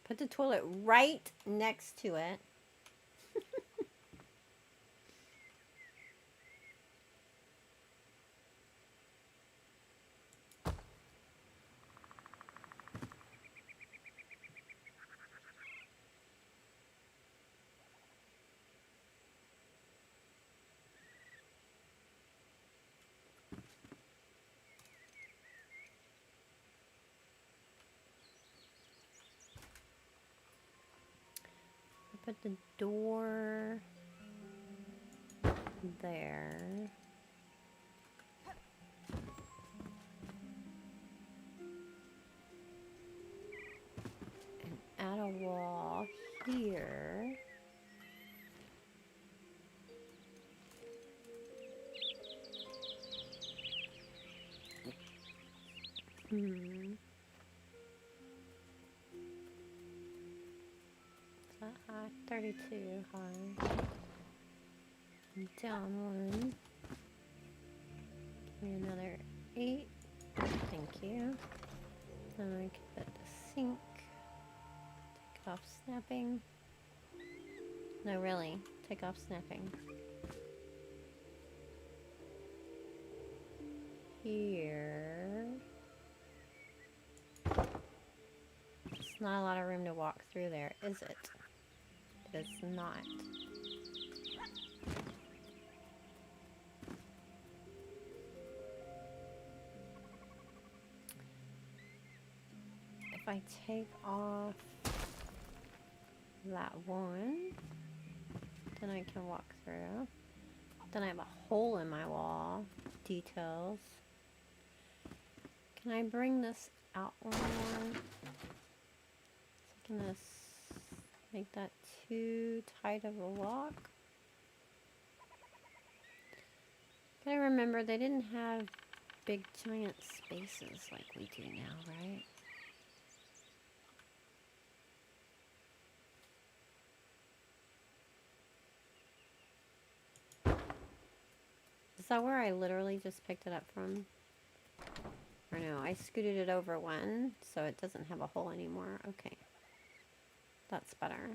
Put the toilet right next to it. Put the door there. And add a wall here. Is that 32 high. Down one. Give me another 8. Thank you. Then I can put the sink. Take off snapping. No, really. Take off snapping. Here. It's not a lot of room to walk through there, is it? It is not. If I take off that one, then I can walk through. Then I have a hole in my wall. Details. Can I bring this out one more? Can this make that too tight of a lock? Gotta remember they didn't have big giant spaces like we do now, right? Is that where I literally just picked it up from? Or no, I scooted it over one, so it doesn't have a hole anymore. Okay. That's better.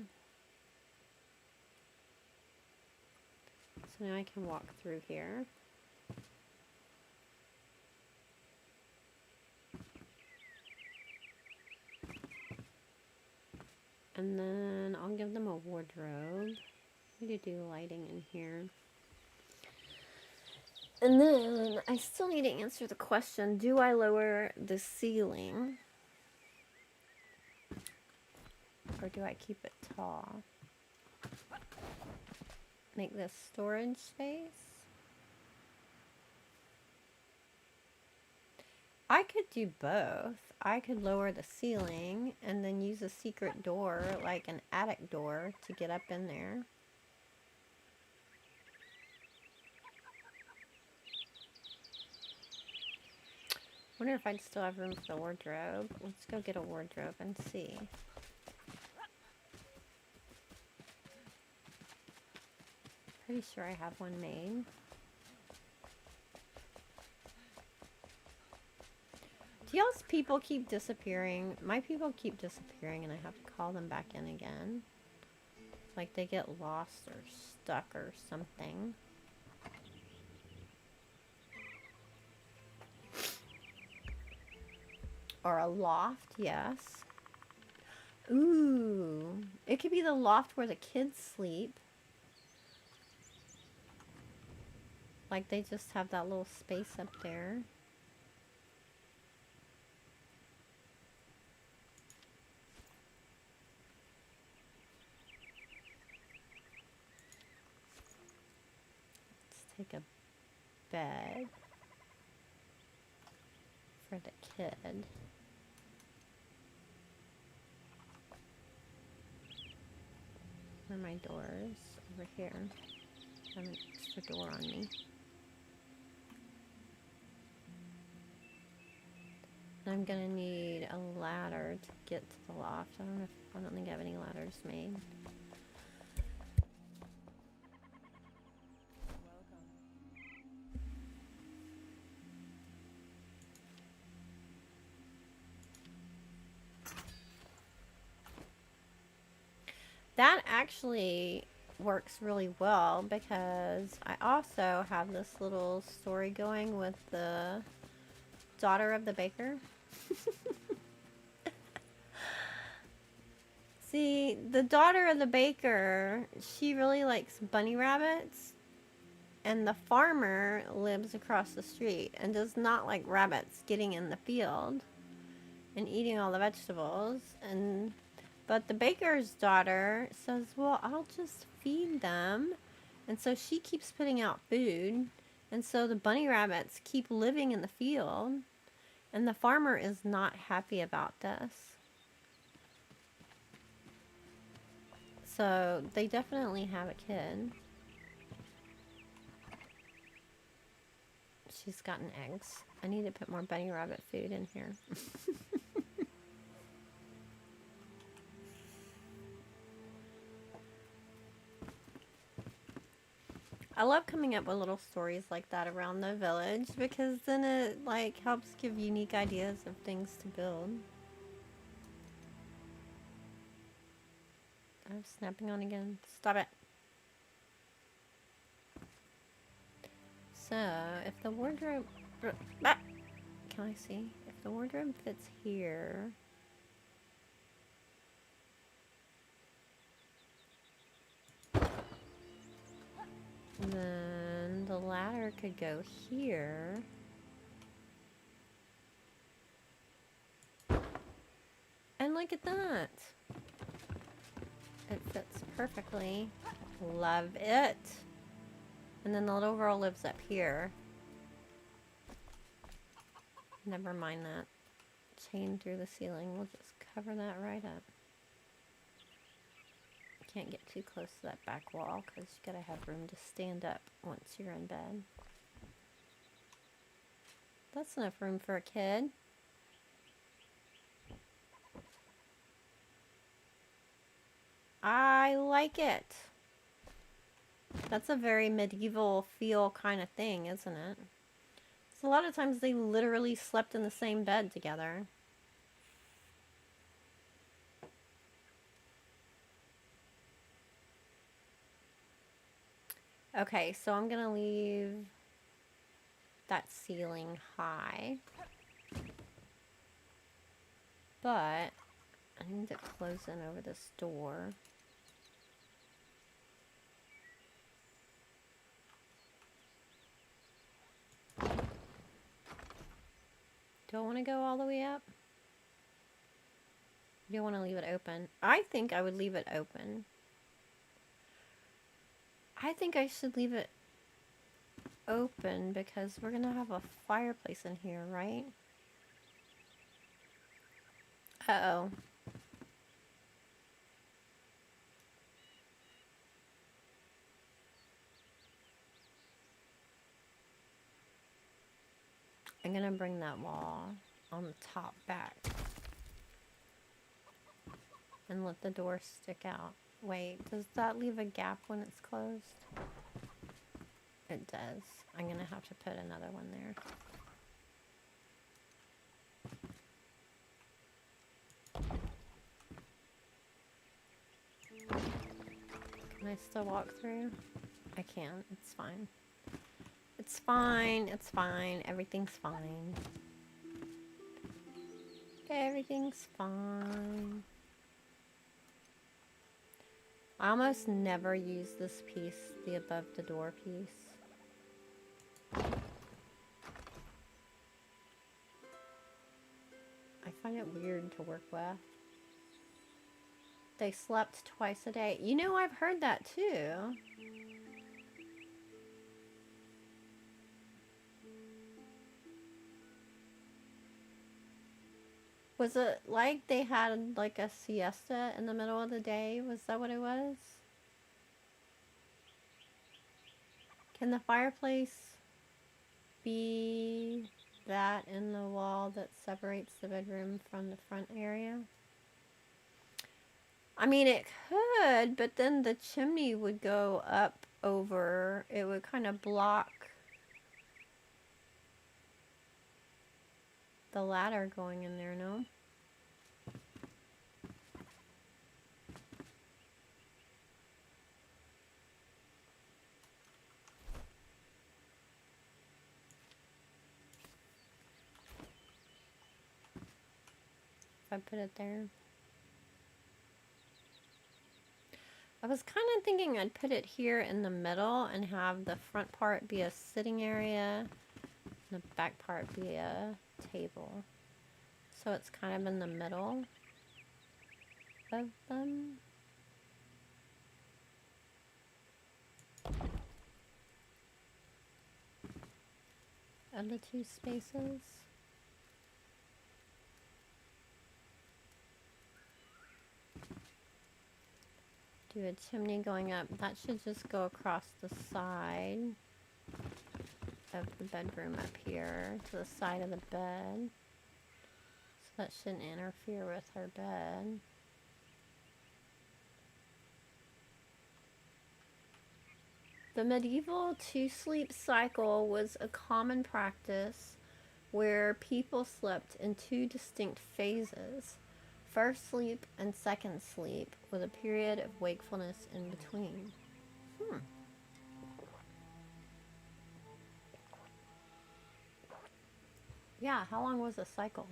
So now I can walk through here. And then I'll give them a wardrobe. We need to do lighting in here. And then I still need to answer the question, do I lower the ceiling? Or do I keep it tall? Make this storage space? I could do both. I could lower the ceiling and then use a secret door, like an attic door, to get up in there. Wonder if I'd still have room for the wardrobe. Let's go get a wardrobe and see. Pretty sure I have one made. Do y'all's people keep disappearing? My people keep disappearing and I have to call them back in again. Like they get lost or stuck or something. Or a loft, yes. Ooh, it could be the loft where the kids sleep. Like they just have that little space up there. Let's take a bed for the kid. Where are my doors? Over here. I have an extra door on me. I'm gonna need a ladder to get to the loft. I don't think I have any ladders made. That actually works really well because I also have this little story going with the daughter of the baker. See, the daughter of the baker, she really likes bunny rabbits, and the farmer lives across the street and does not like rabbits getting in the field and eating all the vegetables. But the baker's daughter says, well, I'll just feed them. And so she keeps putting out food. And so the bunny rabbits keep living in the field. And the farmer is not happy about this. So they definitely have a kid. She's gotten eggs. I need to put more bunny rabbit food in here. I love coming up with little stories like that around the village because then it like helps give unique ideas of things to build. I'm snapping on again. Stop it. So, if the wardrobe... Ah! Can I see? If the wardrobe fits here... then the ladder could go here. And look at that! It fits perfectly. Love it! And then the little girl lives up here. Never mind that. Chain through the ceiling. We'll just cover that right up. Can't get too close to that back wall because you gotta have room to stand up once you're in bed. That's enough room for a kid. I like it. That's a very medieval feel kind of thing, isn't it? So a lot of times they literally slept in the same bed together. Okay, so I'm gonna leave that ceiling high. But I need to close in over this door. Do I want to go all the way up? Do you want to leave it open? I think I would leave it open. I think I should leave it open because we're going to have a fireplace in here, right? Uh-oh. I'm going to bring that wall on the top back. And let the door stick out. Wait, does that leave a gap when it's closed? It does. I'm going to have to put another one there. Can I still walk through? I can. It's fine. It's fine. It's fine. Everything's fine. Everything's fine. I almost never use this piece, the above the door piece. I find it weird to work with. They slept twice a day. You know, I've heard that too. Was it like they had like a siesta in the middle of the day? Was that what it was? Can the fireplace be that in the wall that separates the bedroom from the front area? I mean, it could, but then the chimney would go up over. It would kind of block the ladder going in there, no? If I put it there. I was kind of thinking I'd put it here in the middle and have the front part be a sitting area and the back part be a table. So it's kind of in the middle of them. Of the two spaces. Do a chimney going up. That should just go across the side of the bedroom up here to the side of the bed. So that shouldn't interfere with her bed. The medieval two-sleep cycle was a common practice where people slept in two distinct phases, first sleep and second sleep, with a period of wakefulness in between. Hmm. Yeah, how long was the cycle?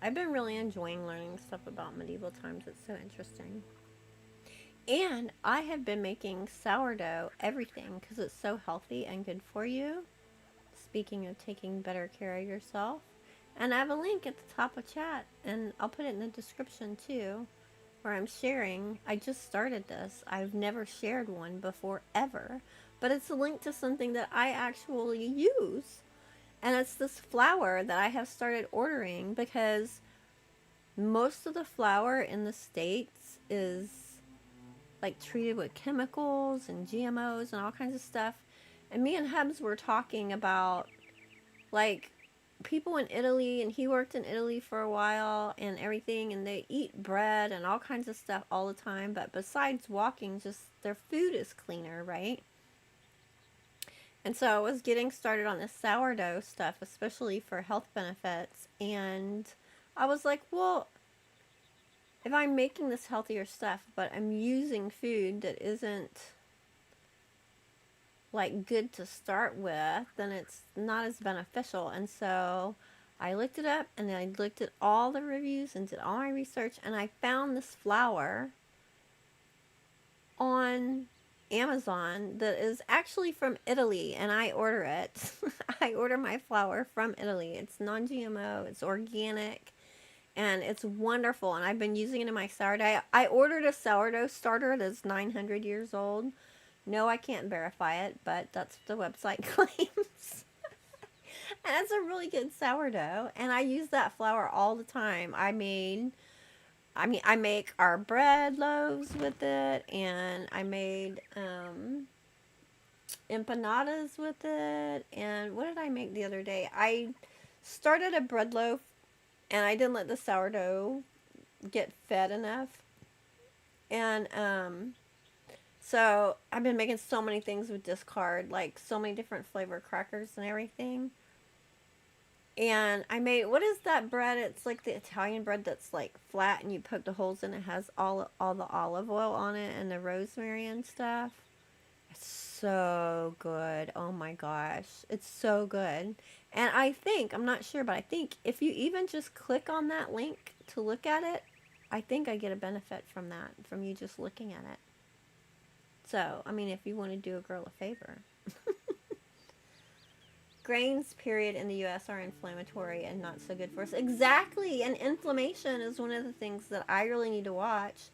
I've been really enjoying learning stuff about medieval times. It's so interesting. And I have been making sourdough everything because it's so healthy and good for you. Speaking of taking better care of yourself. And I have a link at the top of chat, and I'll put it in the description too, where I'm sharing. I just started this. I've never shared one before ever, but it's a link to something that I actually use. And it's this flour that I have started ordering because most of the flour in the States is like treated with chemicals and GMOs and all kinds of stuff. And me and Hubs were talking about like people in Italy, and he worked in Italy for a while and everything, and they eat bread and all kinds of stuff all the time, but besides walking, just their food is cleaner, right? And so I was getting started on this sourdough stuff, especially for health benefits, and I was like, well, if I'm making this healthier stuff, but I'm using food that isn't like good to start with, then it's not as beneficial. And so I looked it up, and I looked at all the reviews and did all my research, and I found this flour on Amazon that is actually from Italy, and I order it. I order my flour from Italy. It's non-GMO, it's organic, and it's wonderful, and I've been using it in my sourdough. I ordered a sourdough starter that's 900 years old. No, I can't verify it, but that's what the website claims. And it's a really good sourdough, and I use that flour all the time. I make our bread loaves with it, and I made empanadas with it. And what did I make the other day? I started a bread loaf, and I didn't let the sourdough get fed enough. And so I've been making so many things with discard, like so many different flavor crackers and everything. And I made, what is that bread? It's like the Italian bread that's like flat and you poke the holes in. It has all the olive oil on it and the rosemary and stuff. It's so good. Oh my gosh. It's so good. And I think, I'm not sure, but I think if you even just click on that link to look at it, I think I get a benefit from that, from you just looking at it. So, I mean, if you want to do a girl a favor. Grains, period, in the US are inflammatory and not so good for us. Exactly. And inflammation is one of the things that I really need to watch.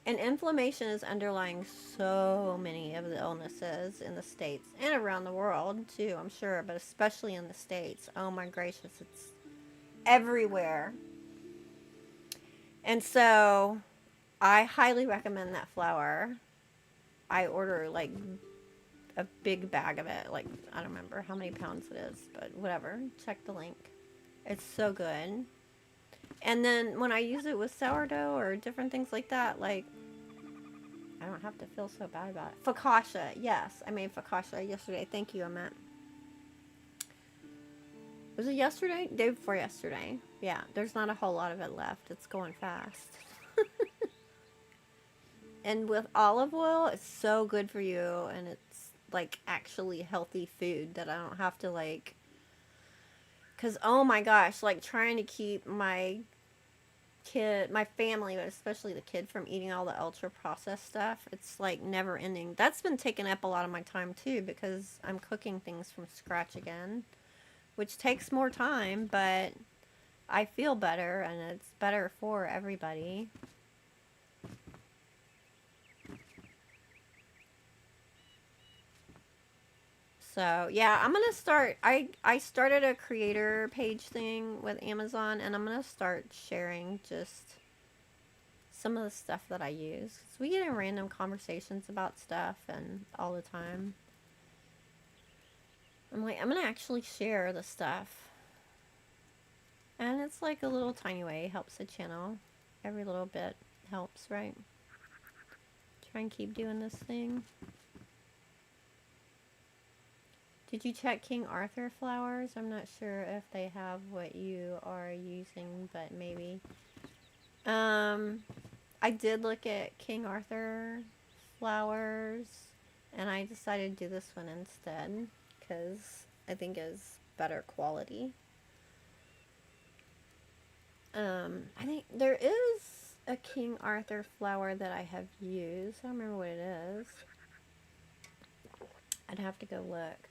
And inflammation is underlying so many of the illnesses in the States and around the world too, I'm sure, but especially in the States. Oh my gracious, it's everywhere. And so I highly recommend that flour. I order like a big bag of it. Like, I don't remember how many pounds it is, but whatever. Check the link. It's so good. And then when I use it with sourdough or different things like that, like, I don't have to feel so bad about it. Focaccia. Yes, I made focaccia yesterday. Thank you, Annette. Was it yesterday? Day before yesterday. Yeah, there's not a whole lot of it left. It's going fast. And with olive oil, it's so good for you, and it's like actually healthy food that I don't have to like, because oh my gosh, like trying to keep my family, but especially the kid, from eating all the ultra processed stuff, it's like never ending. That's been taking up a lot of my time too, because I'm cooking things from scratch again, which takes more time, but I feel better, and it's better for everybody. So yeah, I'm gonna start. I started a creator page thing with Amazon, and I'm gonna start sharing just some of the stuff that I use. So we get in random conversations about stuff and all the time. I'm like, I'm gonna actually share the stuff. And it's like a little tiny way. Helps the channel. Every little bit helps, right? Try and keep doing this thing. Did you check King Arthur flowers? I'm not sure if they have what you are using, but maybe. I did look at King Arthur flowers, and I decided to do this one instead because I think it's better quality. I think there is a King Arthur flower that I have used. I don't remember what it is. I'd have to go look.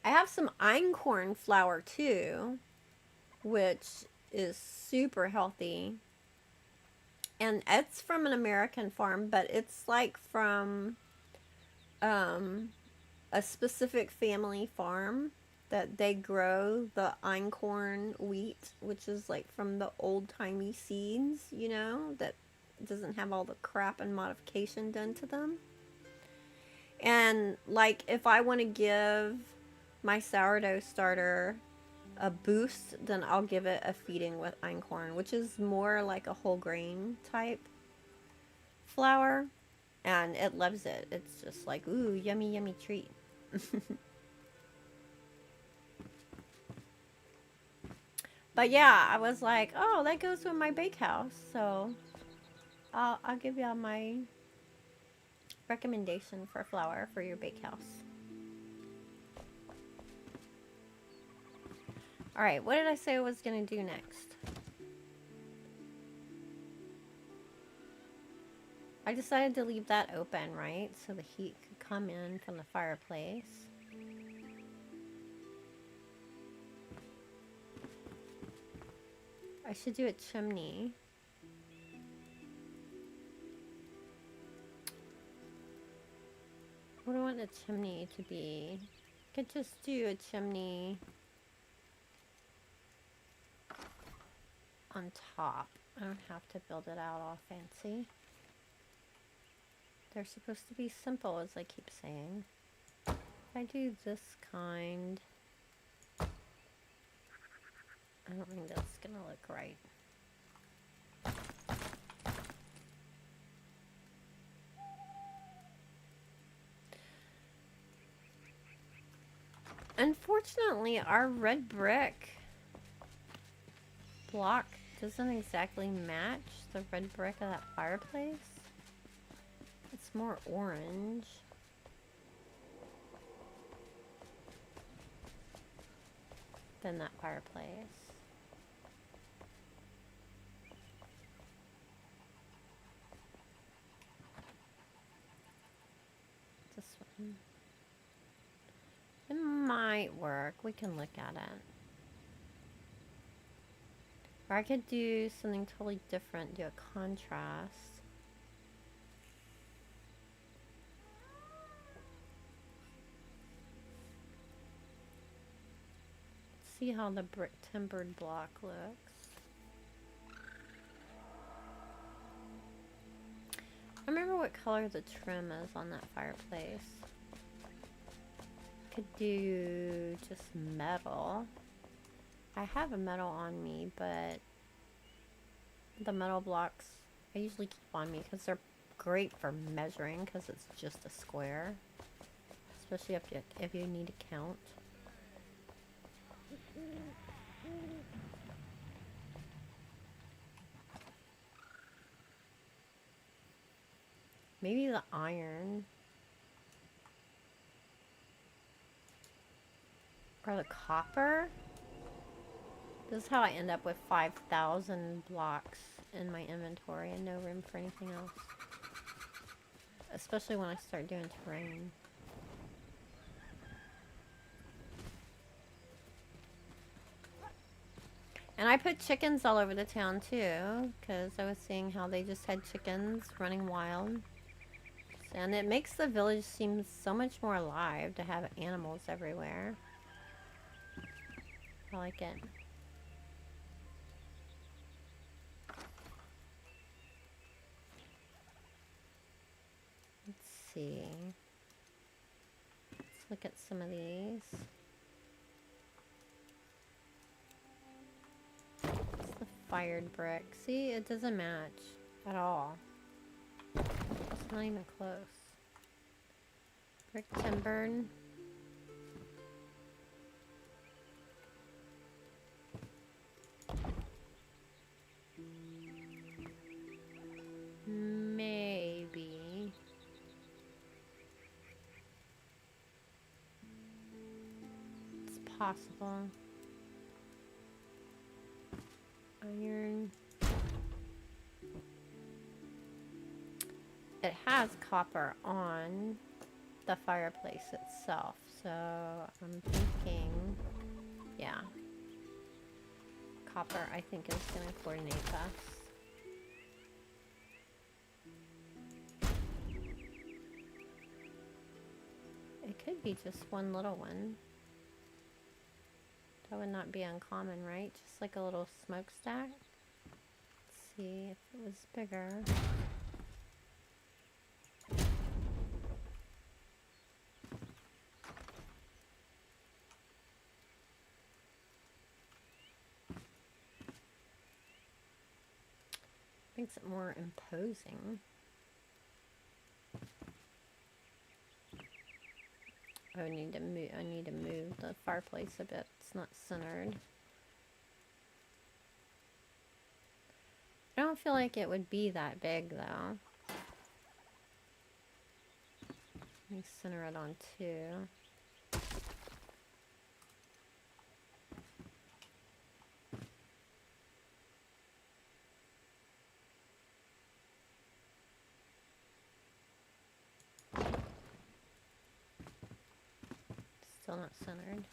I have some einkorn flower too, which is super healthy. And it's from an American farm, but it's like from a specific family farm that they grow the einkorn wheat, which is like from the old-timey seeds, you know, that doesn't have all the crap and modification done to them. And like if I want to give my sourdough starter a boost, then I'll give it a feeding with einkorn, which is more like a whole grain type flour, and it loves it. It's just like, ooh, yummy, yummy treat. But yeah, I was like, oh, that goes with my bakehouse, so I'll give y'all my recommendation for flour for your bakehouse. Alright, what did I say I was going to do next? I decided to leave that open, right? So the heat could come in from the fireplace. I should do a chimney. What do I want the chimney to be? I could just do a chimney on top. I don't have to build it out all fancy. They're supposed to be simple, as I keep saying. If I do this kind, I don't think that's gonna look right. Unfortunately, our red brick block doesn't exactly match the red brick of that fireplace. It's more orange. Than that fireplace. This one. It might work. We can look at it. Or I could do something totally different, do a contrast. See how the brick timbered block looks. I remember what color the trim is on that fireplace. Could do just metal. I have a metal on me, but the metal blocks I usually keep on me because they're great for measuring because it's just a square. Especially if you need to count. Maybe the iron. Or the copper. This is how I end up with 5,000 blocks in my inventory and no room for anything else. Especially when I start doing terrain. And I put chickens all over the town too, because I was seeing how they just had chickens running wild. And it makes the village seem so much more alive to have animals everywhere. I like it. Let's see. Let's look at some of these. fired brick. See, it doesn't match at all. It's not even close. Brick timbered. Maybe. It's possible. Iron. It has copper on the fireplace itself, so I'm thinking, yeah. Copper, I think, is going to coordinate best. It could be just one little one. That would not be uncommon, right? Just like a little smokestack. Let's see if it was bigger. Makes it more imposing. I need to move the fireplace a bit. It's not centered. I don't feel like it would be that big though. Let me center it on 2. Still not centered.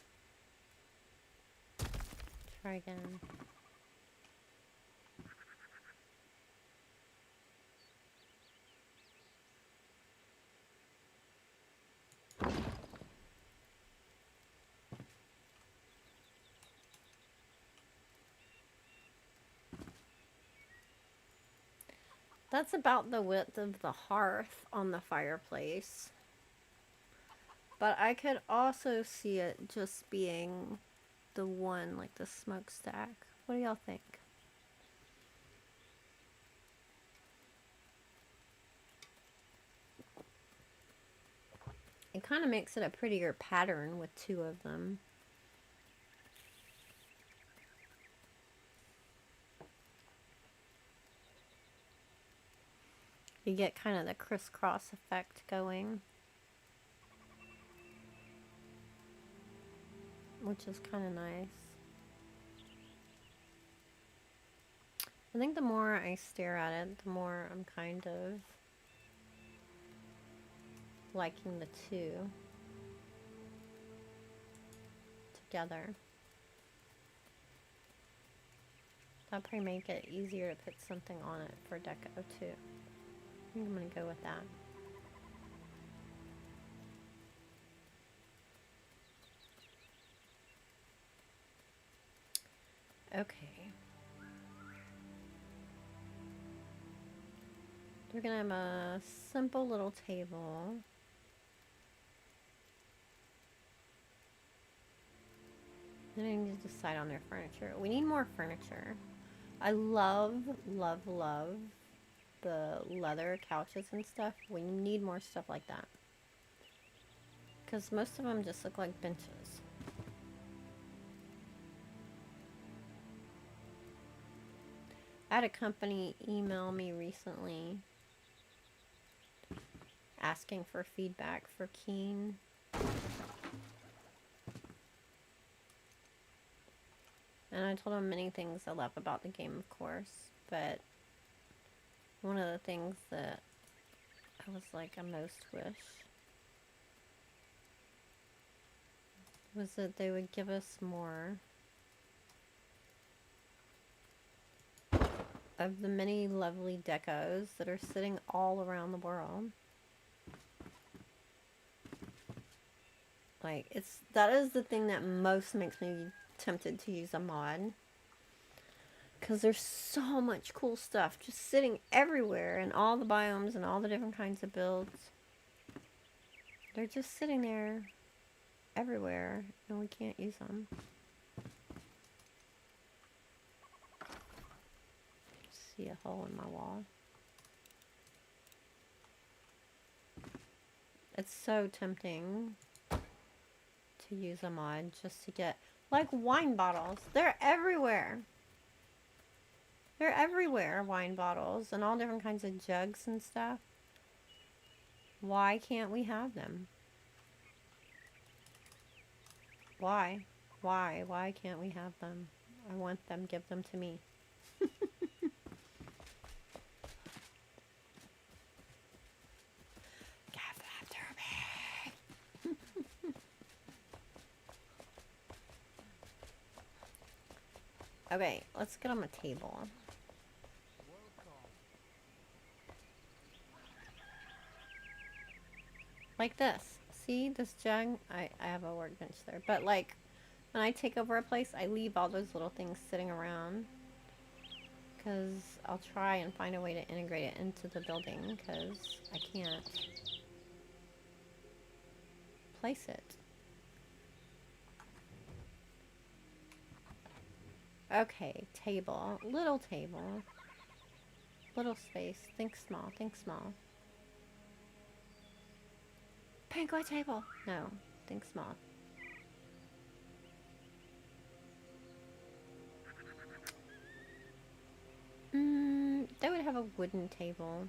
Try again. That's about the width of the hearth on the fireplace. But I could also see it just being the one, like the smokestack. What do y'all think? It kind of makes it a prettier pattern with 2 of them. You get kind of the crisscross effect going, which is kind of nice. I think the more I stare at it, the more I'm kind of liking the 2 together. That'll probably make it easier to put something on it for deco too. I think I'm gonna go with that. Okay. We're gonna have a simple little table. Then I need to decide on their furniture. We need more furniture. I love, love, love the leather couches and stuff. We need more stuff like that. Because most of them just look like benches. I had a company email me recently asking for feedback for Keen. And I told them many things I love about the game, of course, but one of the things that I was like, I most wish was that they would give us more of the many lovely decos that are sitting all around the world. Like, that is the thing that most makes me tempted to use a mod. Because there's so much cool stuff just sitting everywhere in all the biomes and all the different kinds of builds. They're just sitting there everywhere and we can't use them. see a hole in my wall. It's so tempting to use a mod just to get, like, wine bottles. They're everywhere. They're everywhere, wine bottles, and all different kinds of jugs and stuff. Why can't we have them? Why? Why can't we have them? I want them, give them to me. Give them to me. Okay, let's get on the table. Like this. See this jug? I have a workbench there. But like, when I take over a place, I leave all those little things sitting around. Because I'll try and find a way to integrate it into the building. Because I can't place it. Okay, table. Little table. Little space. Think small. Think small. Penguin table. No. Think small. They would have a wooden table.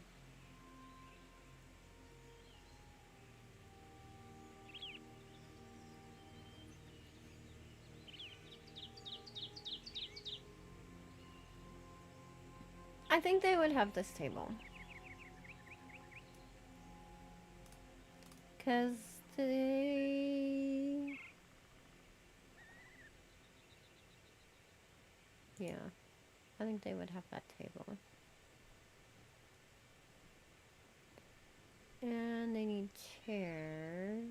I think they would have this table. Because they... Yeah. I think they would have that table. And they need chairs.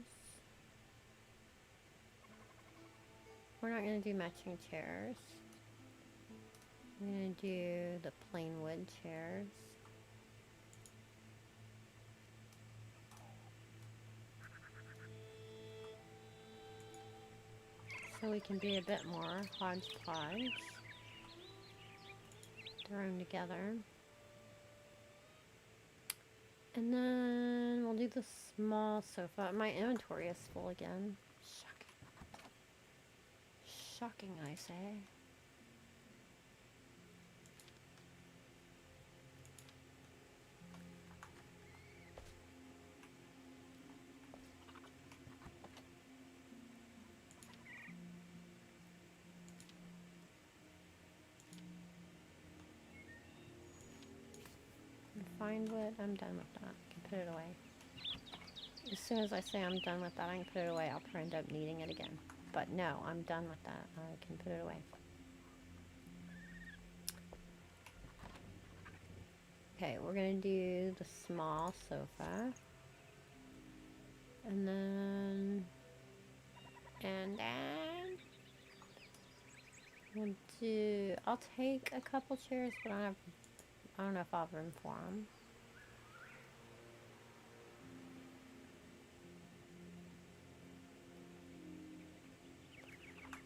We're not going to do matching chairs. I'm going to do the plain wood chairs. So we can be a bit more hodgepodge. Thrown together. And then we'll do the small sofa. My inventory is full again. Shocking. Shocking, I say. Find wood. I'm done with that. I can put it away. As soon as I say I'm done with that, I can put it away. I'll probably end up needing it again. But no, I'm done with that. I can put it away. Okay, we're going to do the small sofa. And then... we'll do... I'll take a couple chairs, but I don't know if I'll have room for them.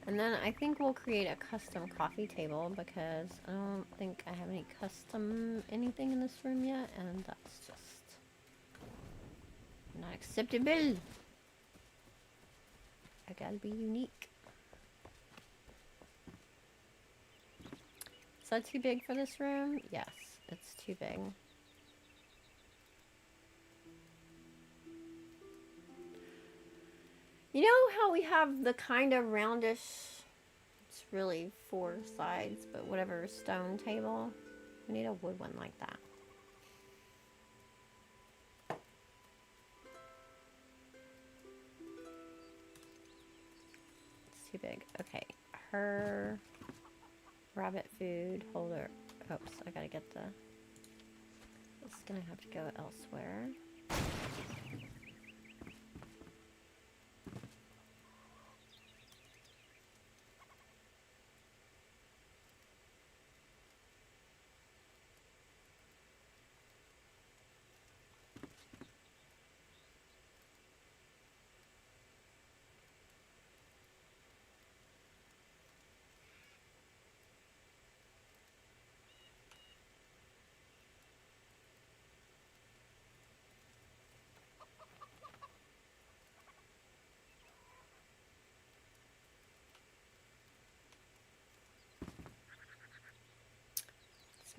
And then I think we'll create a custom coffee table because I don't think I have any custom anything in this room yet, and that's just not acceptable. I gotta be unique. Is that too big for this room? Yes, it's too big. You know how we have the kind of roundish, it's really 4 sides, but whatever, stone table? We need a wood one like that. It's too big. Okay, her rabbit food holder. Oops, I gotta get the... It's gonna have to go elsewhere.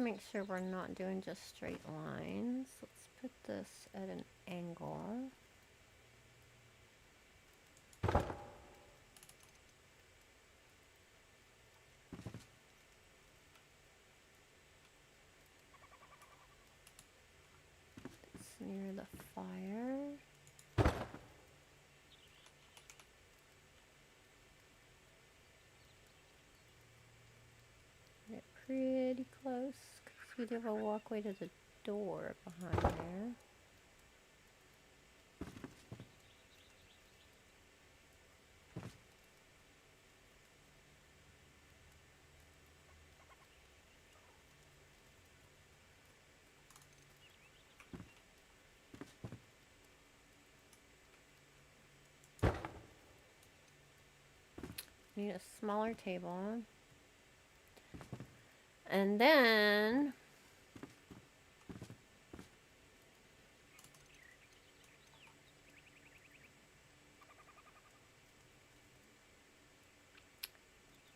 to make sure we're not doing just straight lines. Let's put this at an angle. It's near the fire. Get pretty close because we do have a walkway to the door behind there. Need a smaller table. And then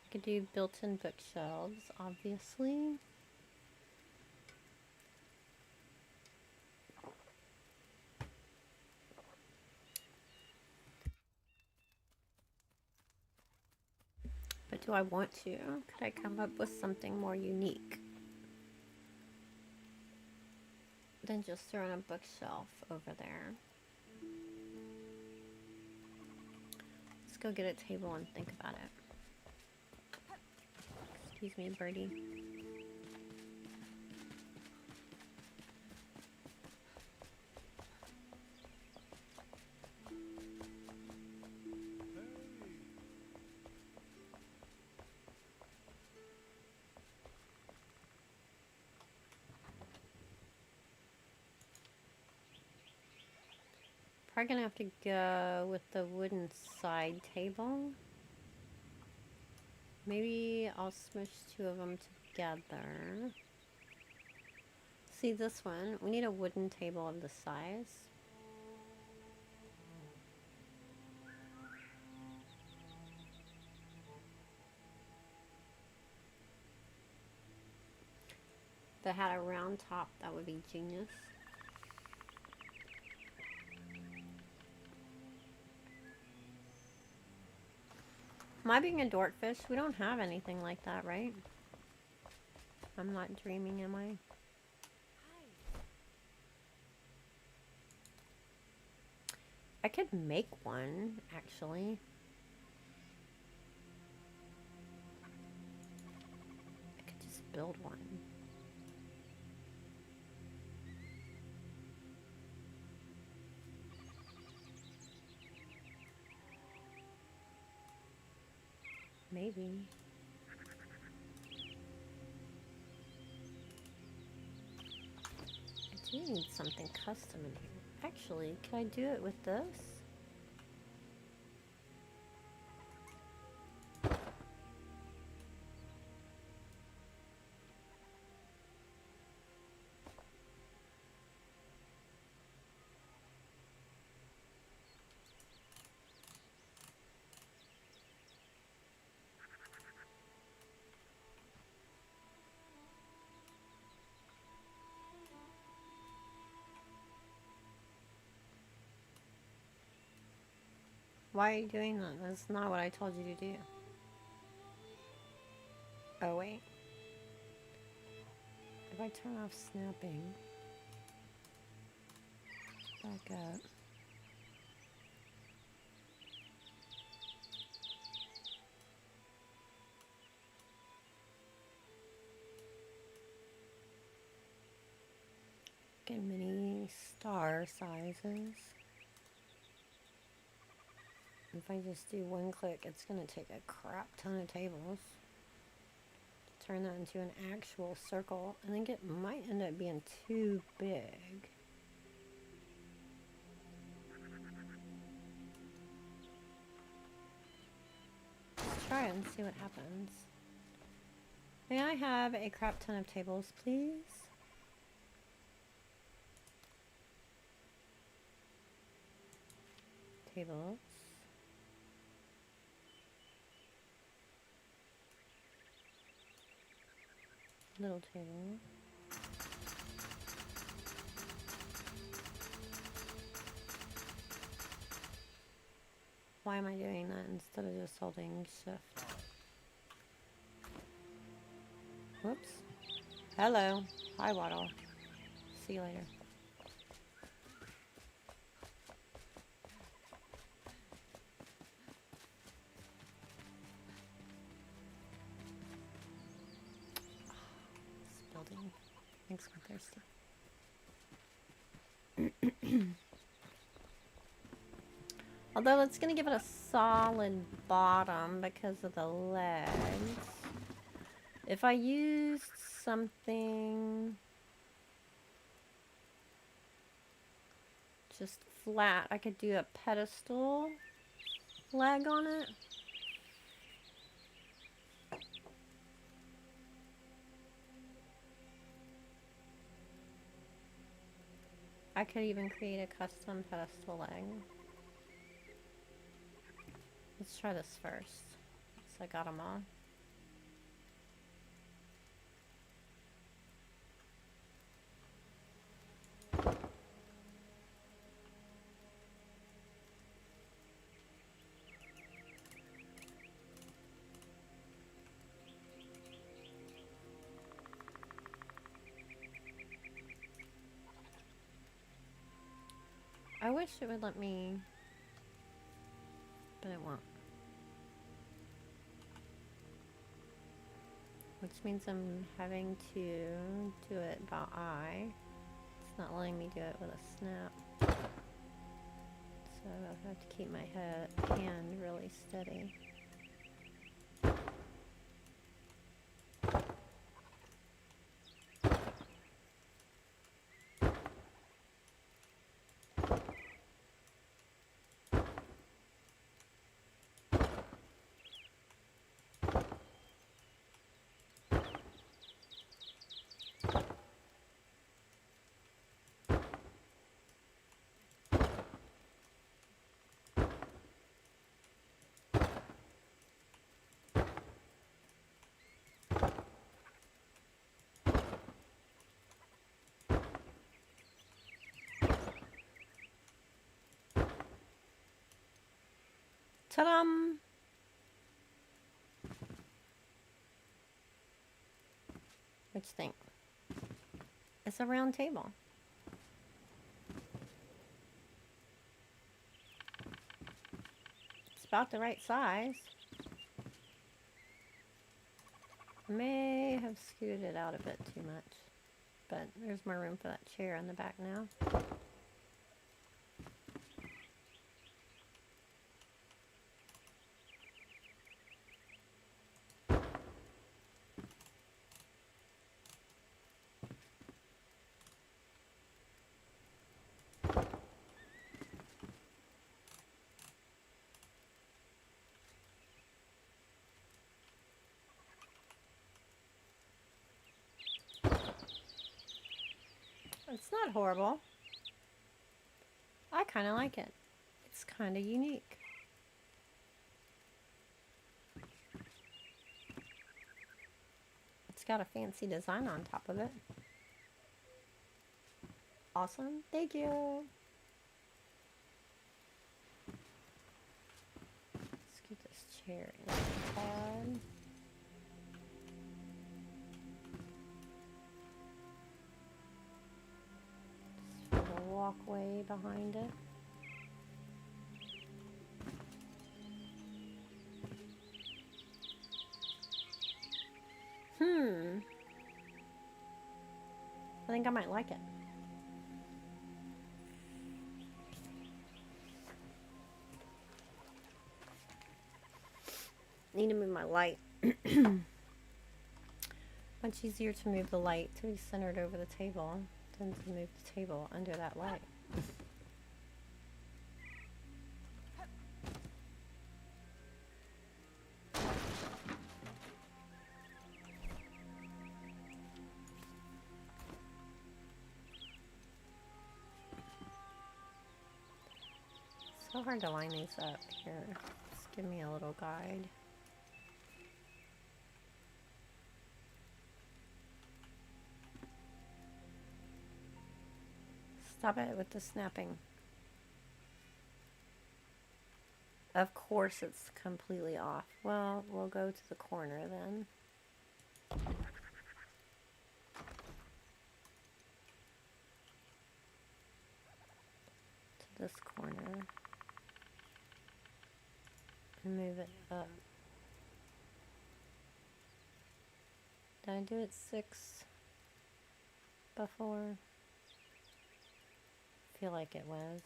I could do built-in bookshelves, obviously. But do I want to? Could I come up with something more unique than just throwing a bookshelf over there? Let's go get a table and think about it. Excuse me, birdie. Probably gonna have to go with the wooden side table. Maybe I'll smush two of them together. See this one? We need a wooden table of this size. That had a round top, that would be genius. Am I being a dorkfish? We don't have anything like that, right? I'm not dreaming, am I? I could make one, actually. I could just build one. Maybe. I do need something custom in here. Actually, can I do it with this? Why are you doing that? That's not what I told you to do. Oh, wait. If I turn off snapping, back up. Get mini star sizes. If I just do one click, it's going to take a crap ton of tables. Turn that into an actual circle. I think it might end up being too big. Let's try it and see what happens. May I have a crap ton of tables, please? Tables. little table. Why am I doing that instead of just holding shift? Whoops. Hello. Hi, Waddle. See you later. This building makes me thirsty. Although it's going to give it a solid bottom because of the legs. If I used something just flat, I could do a pedestal leg on it. I could even create a custom pedestal leg. Let's try this first. So I got them all. I wish it would let me, but it won't. Which means I'm having to do it by eye. It's not letting me do it with a snap. So I have to keep my hand really steady. Ta-dam! What you think? It's a round table. It's about the right size. I may have scooted it out a bit too much, but there's more room for that chair in the back now. It's not horrible. I kind of like it. It's kind of unique. It's got a fancy design on top of it. Awesome. Thank you. Scoot this chair inside. Just for the walkway behind it. I think I might like it. Need to move my light. Much easier to move the light to be centered over the table than to move the table under that light. So hard to line these up here. Just give me a little guide. Stop it with the snapping. Of course it's completely off. Well, we'll go to the corner then. To this corner. And move it up. Did I do it 6 before? I feel like it was.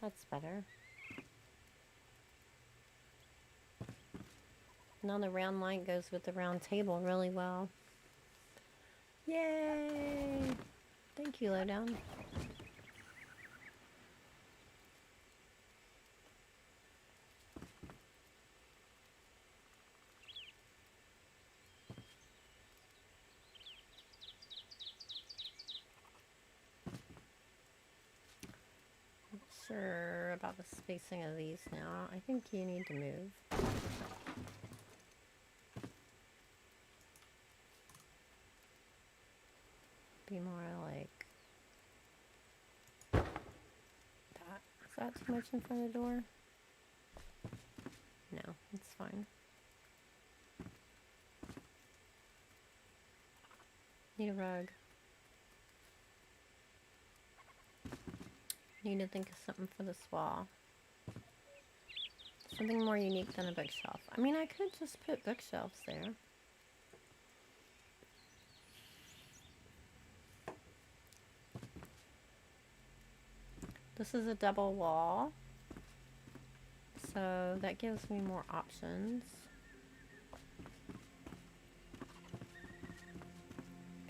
That's better. Now the round light goes with the round table really well. Yay! Thank you, Lowdown. Sure about the spacing of these now. I think you need to move. Be more like that. Is that too much in front of the door? No, it's fine. Need a rug. Need to think of something for this wall. Something more unique than a bookshelf. I mean, I could just put bookshelves there. This is a double wall, so that gives me more options.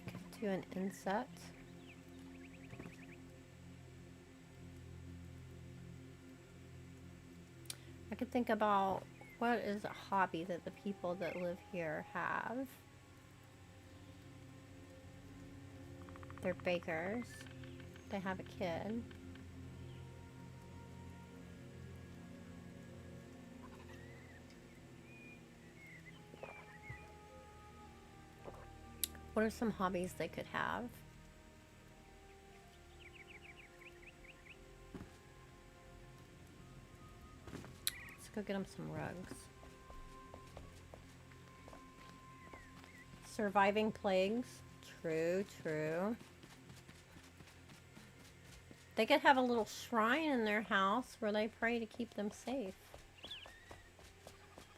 I could do an inset. I could think about what is a hobby that the people that live here have. They're bakers. They have a kid. What are some hobbies they could have? Let's go get them some rugs. Surviving plagues. True, true. They could have a little shrine in their house where they pray to keep them safe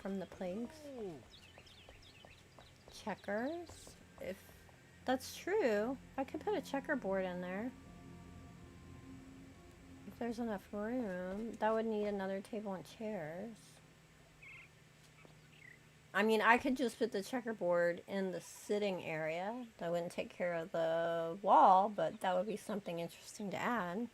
from the plagues. Checkers. If that's true, I could put a checkerboard in there. If there's enough room. That would need another table and chairs. I mean, I could just put the checkerboard in the sitting area. That wouldn't take care of the wall, but that would be something interesting to add.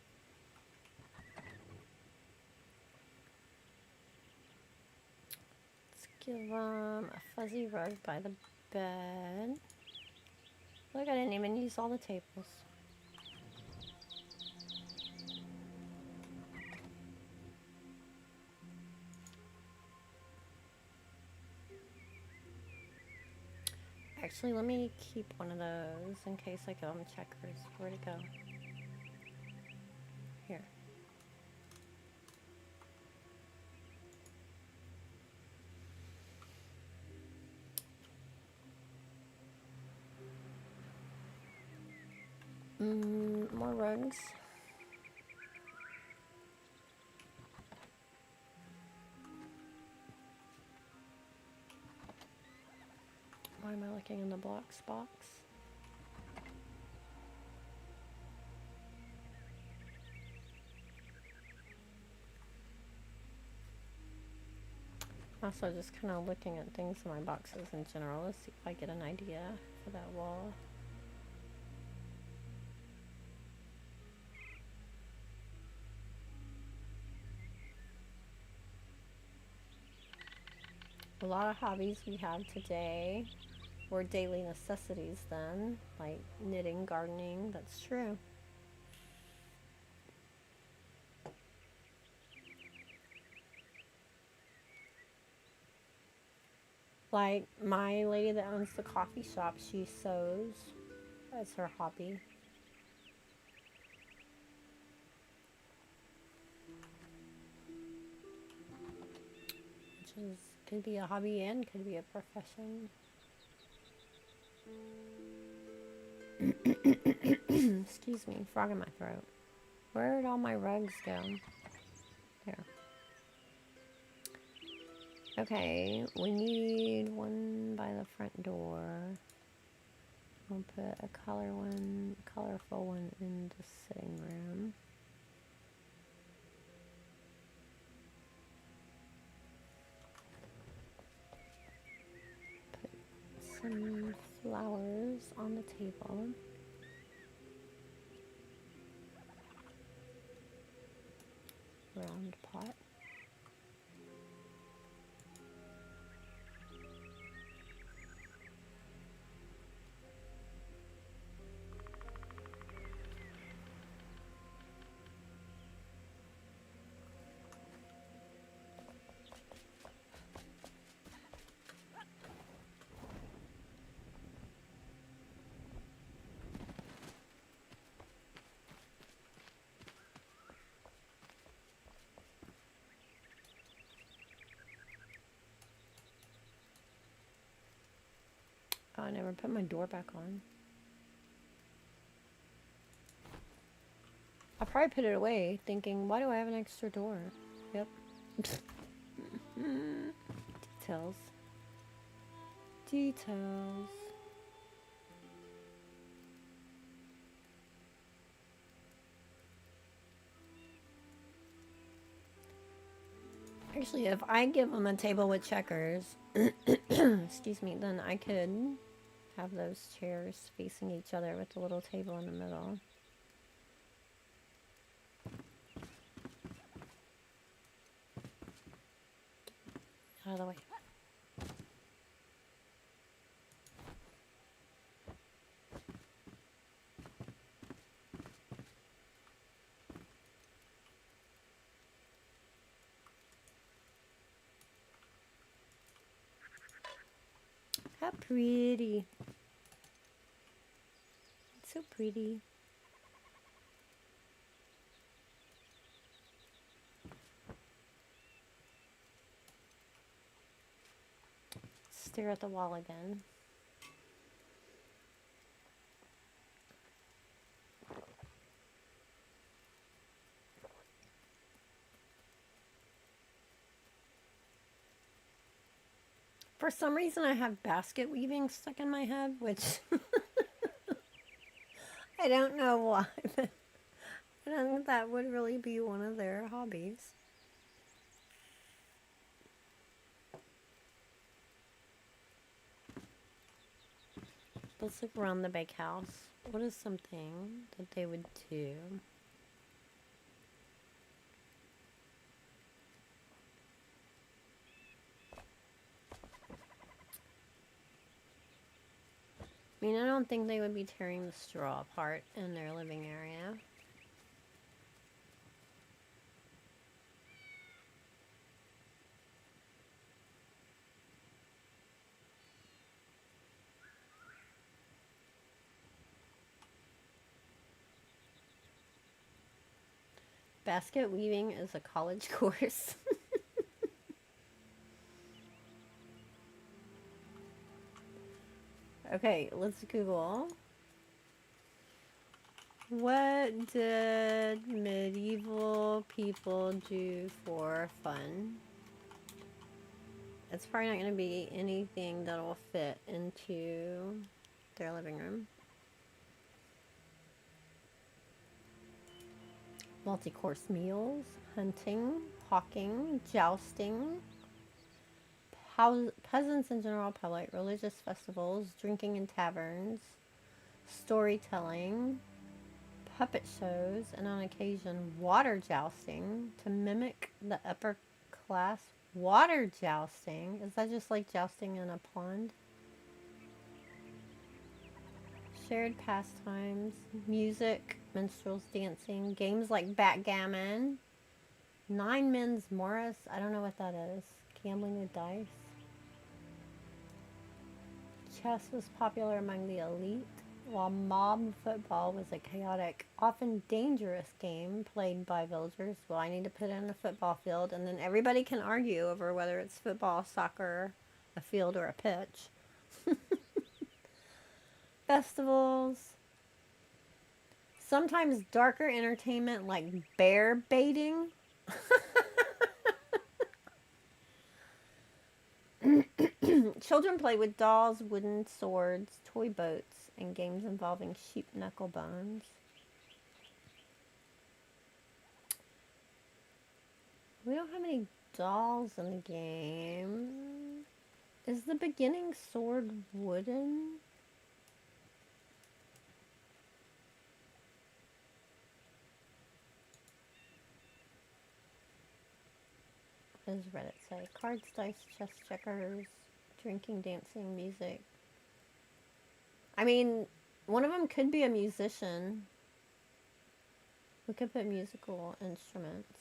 Let's give them a fuzzy rug by the bed. Look, I didn't even use all the tables. Actually, let me keep one of those in case I go on checkers. Where'd it go? Here. More rugs. Why am I looking in the blocks box? Also, just kind of looking at things in my boxes in general. Let's see if I get an idea for that wall. A lot of hobbies we have today were daily necessities then, like knitting, gardening. That's true. Like my lady that owns the coffee shop, she sews as her hobby. Which is, could be a hobby and could be a profession. Excuse me, frog in my throat. Where'd all my rugs go? There. Okay, we need one by the front door. We'll put a colorful one in the sitting room. Put some flowers on the table. Round pot. Oh, I never put my door back on. I probably put it away thinking, why do I have an extra door? Yep. Details. Details. Actually, if I give them a table with checkers, excuse me, then I could have those chairs facing each other with the little table in the middle. Out of the way. How pretty. It's so pretty. Stare at the wall again. For some reason, I have basket weaving stuck in my head, which I don't know why, but I don't think that would really be one of their hobbies. Let's look around the bakehouse. What is something that they would do? I mean, I don't think they would be tearing the straw apart in their living area. Basket weaving is a college course. Okay, let's Google. What did medieval people do for fun? It's probably not going to be anything that'll fit into their living room. Multi-course meals, hunting, hawking, jousting, peasants and general public, religious festivals, drinking in taverns, storytelling, puppet shows, and on occasion water jousting to mimic the upper class. Water jousting? Is that just like jousting in a pond? Shared pastimes, music, minstrels dancing, games like backgammon, Nine Men's Morris. I don't know what that is. Gambling with dice. Chess was popular among the elite. While mob football was a chaotic, often dangerous game played by villagers, well, I need to put in a football field, and then everybody can argue over whether it's football, soccer, a field, or a pitch. Festivals. Sometimes darker entertainment like bear baiting. Children play with dolls, wooden swords, toy boats, and games involving sheep knuckle bones. We don't have any dolls in the game. Is the beginning sword wooden? What does Reddit say? Cards, dice, chess, checkers, drinking, dancing, music. I mean, one of them could be a musician. We could put musical instruments.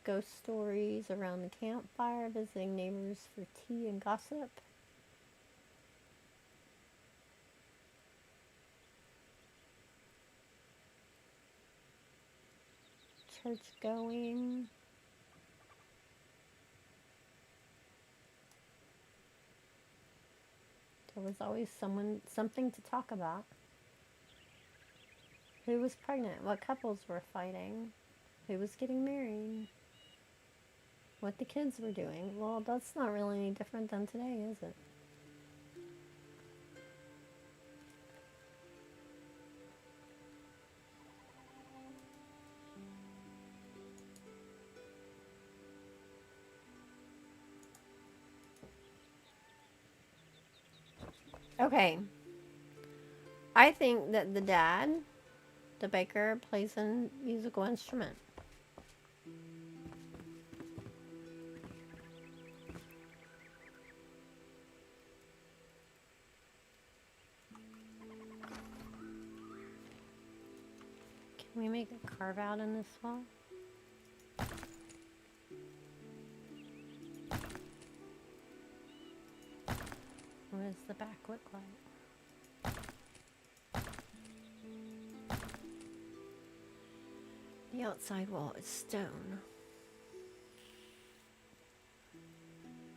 Ghost stories around the campfire, visiting neighbors for tea and gossip. Church going. There was always something to talk about. Who was pregnant? What couples were fighting? Who was getting married? What the kids were doing? Well, that's not really any different than today, is it? Okay. I think that the dad, the baker, plays a musical instrument. Can we make a carve out in this wall? What does the back look like? The outside wall is stone.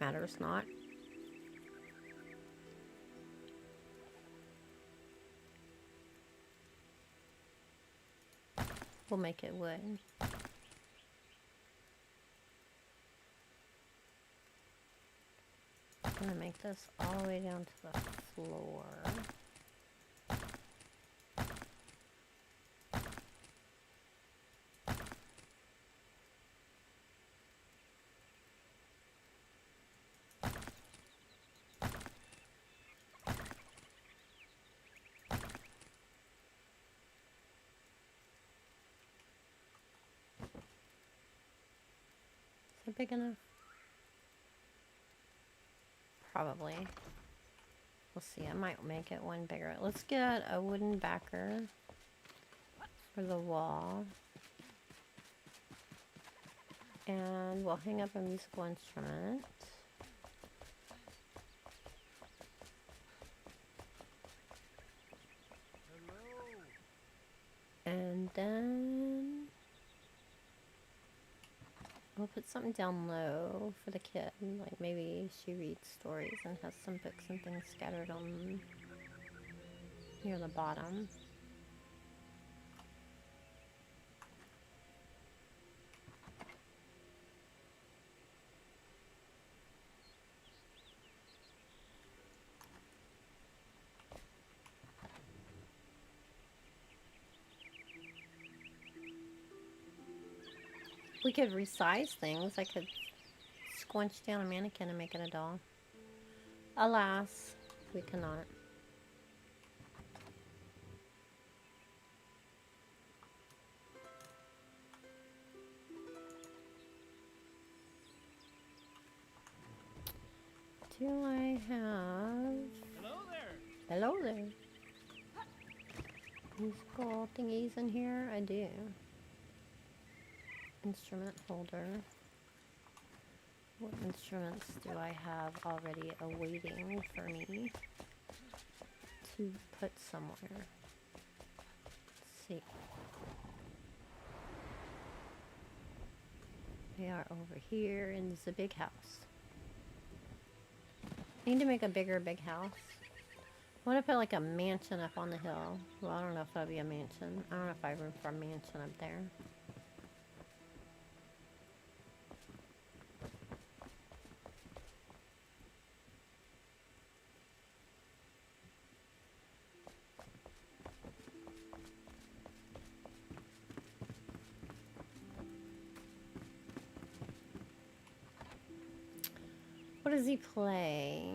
Matters not. We'll make it wood. I'm gonna make this all the way down to the floor. Is it big enough? Probably. We'll see. I might make it one bigger. Let's get a wooden backer for the wall. And we'll hang up a musical instrument. And then we'll put something down low for the kid. Like maybe she reads stories and has some books and things scattered on near the bottom. We could resize things. I could squinch down a mannequin and make it a doll. Alas, we cannot. Do I have... Hello there. Hello there. Musical thingies in here? I do. Instrument holder. What instruments do I have already awaiting for me? to put somewhere. Let's see. They are over here in the big house. I need to make a bigger big house. I want to put like a mansion up on the hill. Well, I don't know if that'll be a mansion. I don't know if I have room for a mansion up there. What does he play?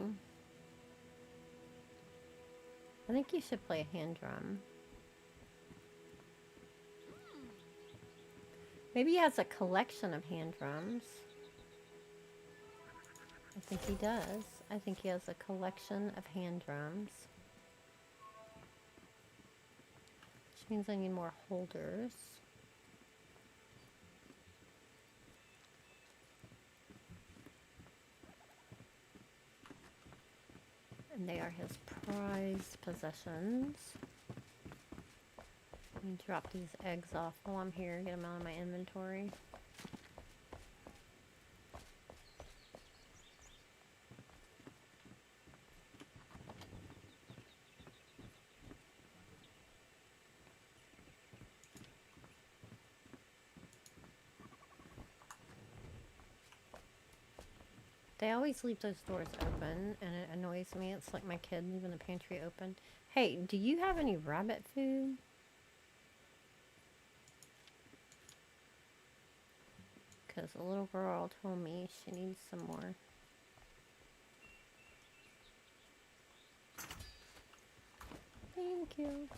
I think you should play a hand drum. Maybe he has a collection of hand drums. I think he does. I think he has a collection of hand drums. Which means I need more holders. And they are his prized possessions. Let me drop these eggs off while I'm here, get them out of my inventory. They always leave those doors open, and it annoys me. It's like my kid leaving the pantry open. Hey, do you have any rabbit food? Because a little girl told me she needs some more. Thank you.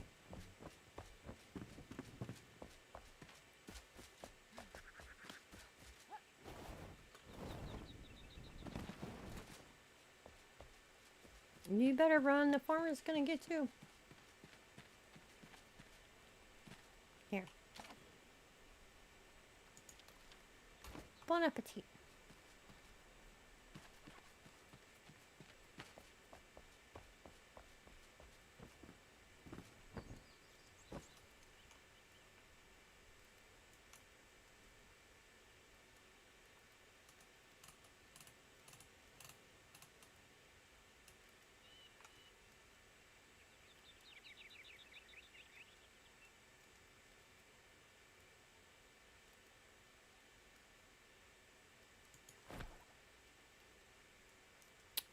You better run, the farmer's gonna get you. Here. Bon appetit.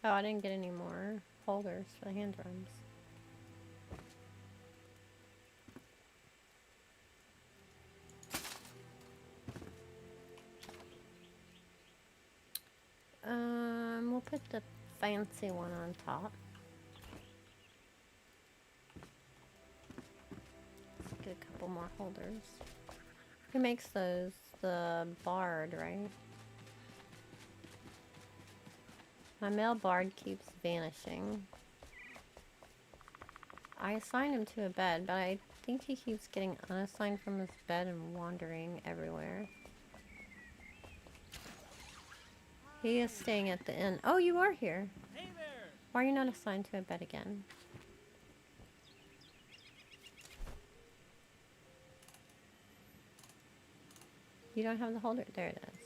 Oh, I didn't get any more holders for the hand drums. We'll put the fancy one on top. Let's get a couple more holders. Who makes those? The bard, right? My male bard keeps vanishing. I assigned him to a bed, but I think he keeps getting unassigned from his bed and wandering everywhere. He is staying at the inn. Oh, you are here. Hey there. Why are you not assigned to a bed again? You don't have the holder. There it is.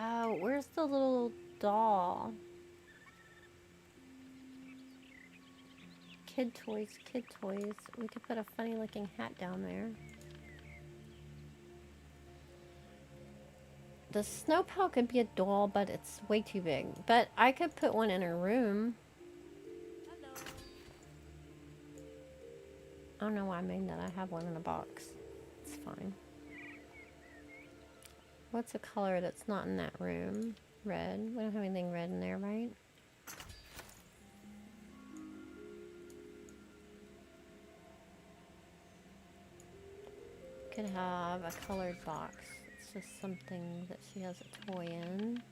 Oh, where's the little doll? Kid toys, kid toys. We could put a funny looking hat down there. The snow pal could be a doll, but it's way too big. But I could put one in her room. Hello. I don't know why I made that. I have one in a box. It's fine. What's a color that's not in that room? Red. We don't have anything red in there, right? Could have a colored box. It's just something that she has a toy in.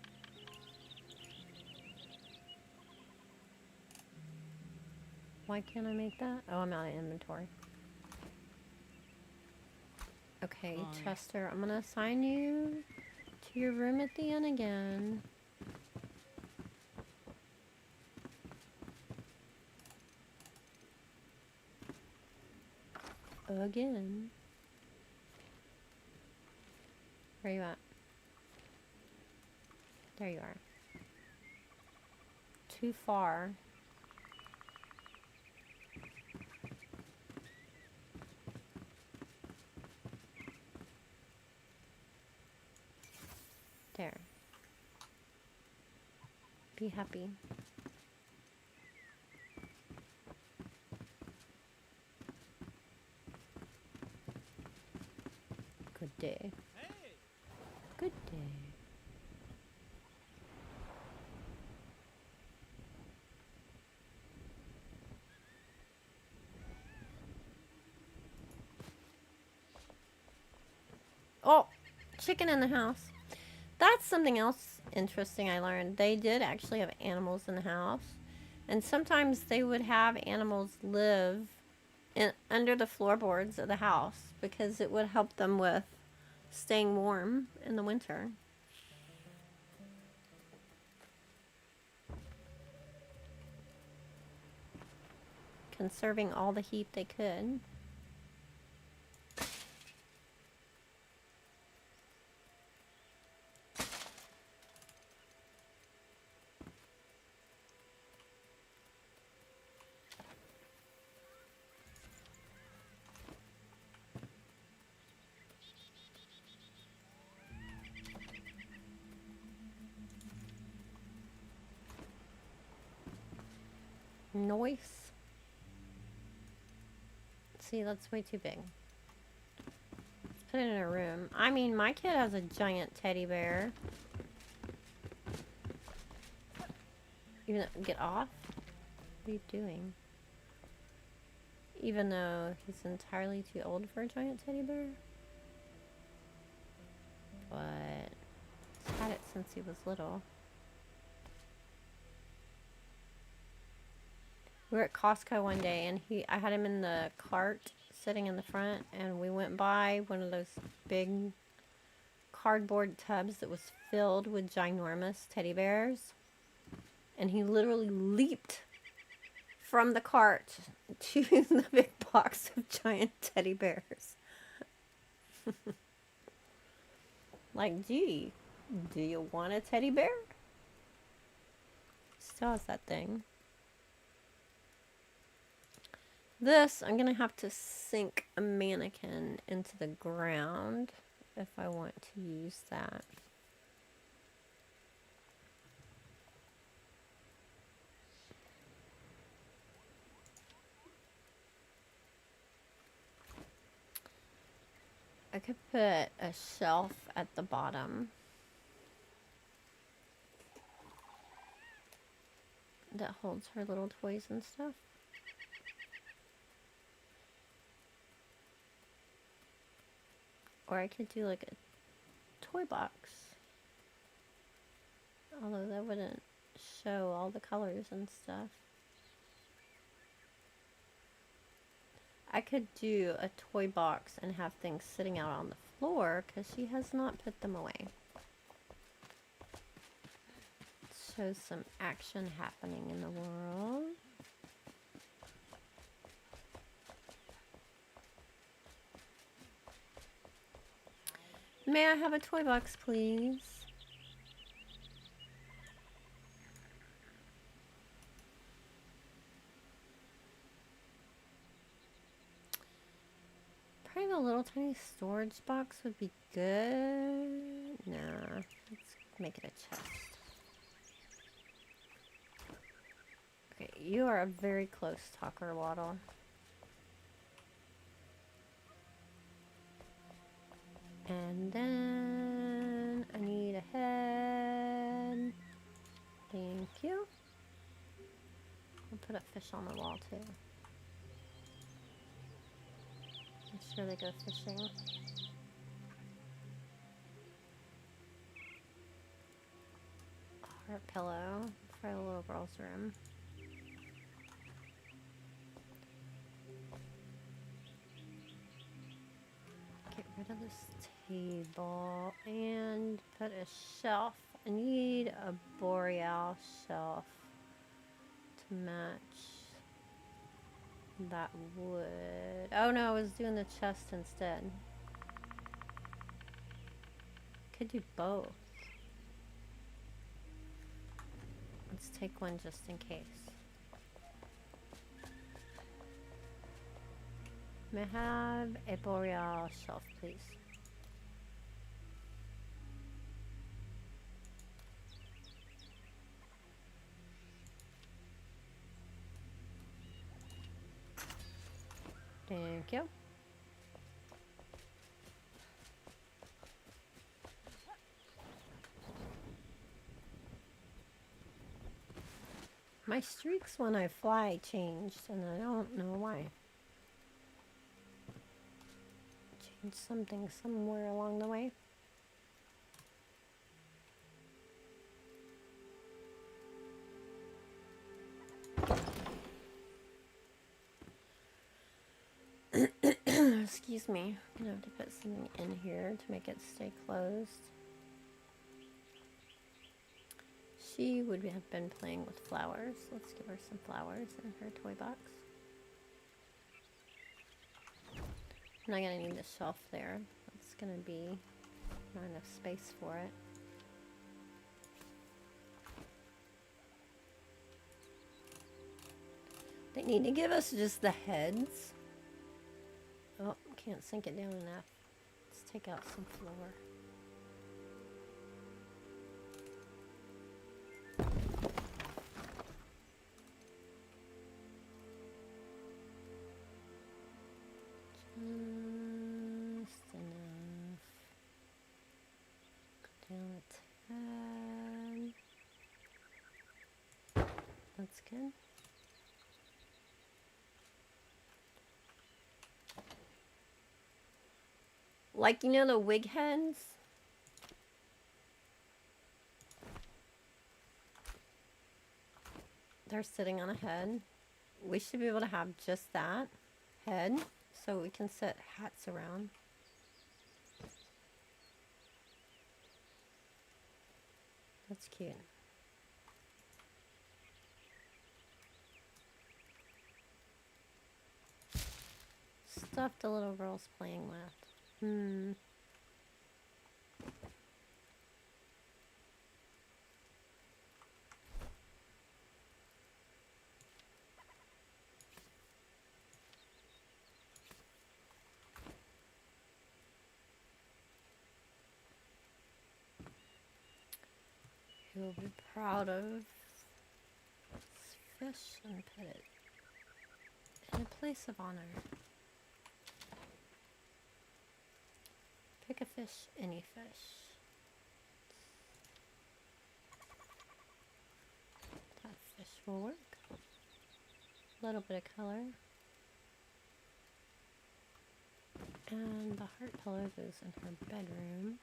Why can't I make that? Oh, I'm out of inventory. Okay, Fine. Chester, I'm gonna assign you to your room at the inn again. again. Where you at? There you are. Too far. There. Be happy. Good day. Good day. Oh, chicken in the house. That's something else interesting I learned. They did actually have animals in the house. And sometimes they would have animals live under the floorboards of the house because it would help them with staying warm in the winter. Conserving all the heat they could. Noise. See, that's way too big. Let's put it in a room. I mean, my kid has a giant teddy bear. Even though, get off? What are you doing? Even though he's entirely too old for a giant teddy bear? But he's had it since he was little. We were at Costco one day and I had him in the cart sitting in the front, and we went by one of those big cardboard tubs that was filled with ginormous teddy bears, and he literally leaped from the cart to the big box of giant teddy bears. Like, gee, do you want a teddy bear? Still has that thing. This, I'm going to have to sink a mannequin into the ground if I want to use that. I could put a shelf at the bottom that holds her little toys and stuff. Or I could do like a toy box. Although that wouldn't show all the colors and stuff. I could do a toy box and have things sitting out on the floor because she has not put them away. Shows some action happening in the world. May I have a toy box, please? Probably a little tiny storage box would be good. Nah, let's make it a chest. Okay, you are a very close talker, Waddle. And then I need a head. Thank you. I'll put a fish on the wall too. Make sure they go fishing. Heart pillow for the little girl's room. Get rid of this table and put a shelf. I need a boreal shelf to match that wood. Oh no, I was doing the chest instead. Could do both. Let's take one just in case. May I have a boreal shelf, please? Thank you. My streaks when I fly changed, and I don't know why. Changed something somewhere along the way. Excuse me. I'm gonna have to put something in here to make it stay closed. She would have been playing with flowers. Let's give her some flowers in her toy box. I'm not gonna need the shelf there. It's gonna be not enough space for it. They need to give us just the heads. Oh, can't sink it down enough. Let's take out some floor. Just enough. Go down a tad. That's good. Like, you know the wig heads? They're sitting on a head. We should be able to have just that head so we can set hats around. That's cute. Stuff the little girl's playing with. You'll be proud of this fish and put it in a place of honor. Pick a fish, any fish. That fish will work. A little bit of color. And the heart pillow goes in her bedroom.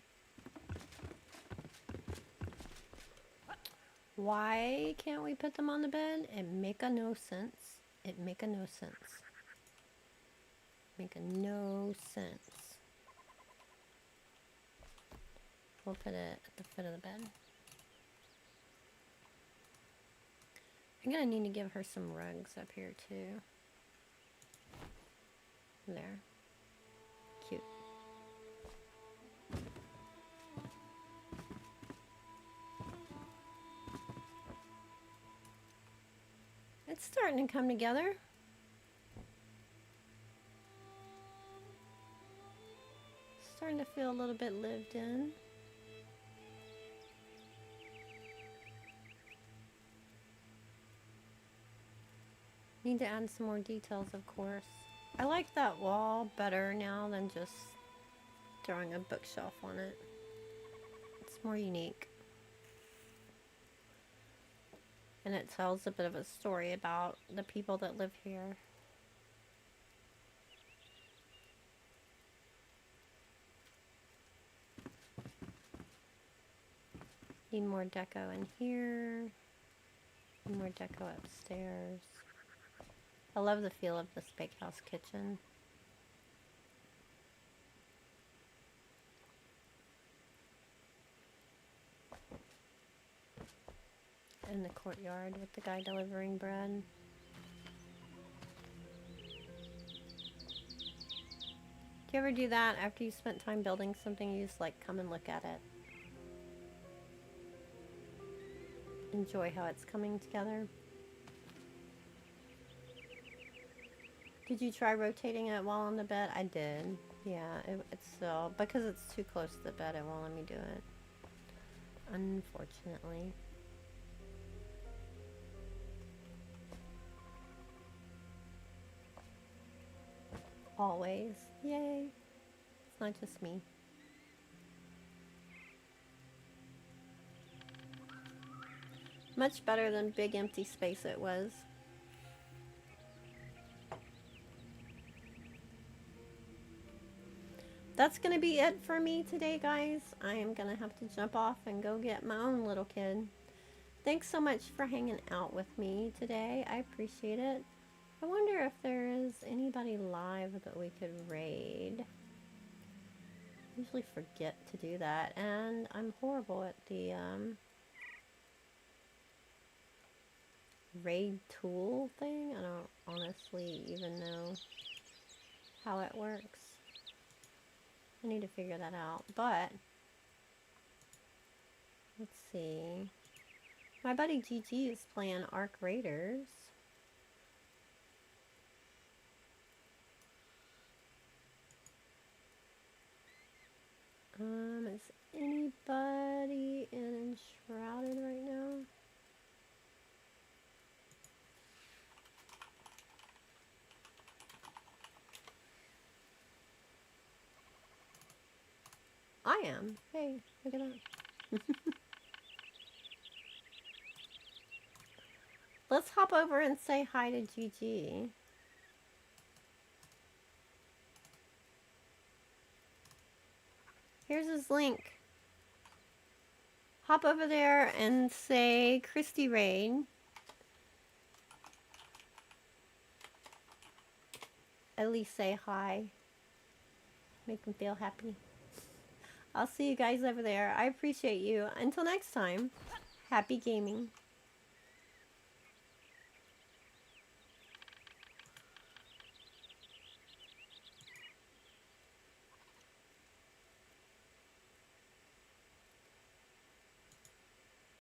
Why can't we put them on the bed? It make a no sense. It make a no sense. Make a no sense. We'll put it at the foot of the bed. I'm gonna need to give her some rugs up here too. There. Cute. It's starting to come together. Starting to feel a little bit lived in. Need to add some more details, of course. I like that wall better now than just throwing a bookshelf on it. It's more unique. And it tells a bit of a story about the people that live here. Need more deco in here. Need more deco upstairs. I love the feel of this Bakehouse kitchen. In the courtyard with the guy delivering bread. Do you ever do that after you spent time building something? You just like come and look at it. Enjoy how it's coming together. Did you try rotating it while on the bed? I did. Yeah, it's still, because it's too close to the bed, it won't let me do it. Unfortunately. Always. Yay. It's not just me. Much better than big empty space it was. That's gonna be it for me today, guys. I am gonna have to jump off and go get my own little kid. Thanks so much for hanging out with me today. I appreciate it. I wonder if there is anybody live that we could raid. I usually forget to do that, and I'm horrible at the raid tool thing. I don't honestly even know how it works. I need to figure that out, but let's see. My buddy GG is playing Arc Raiders. Is anybody in Enshrouded right now? I am. Hey, look at that. Let's hop over and say hi to GG. Here's his link. Hop over there and say Kristi raid. At least say hi. Make them feel happy. I'll see you guys over there. I appreciate you. Until next time, happy gaming.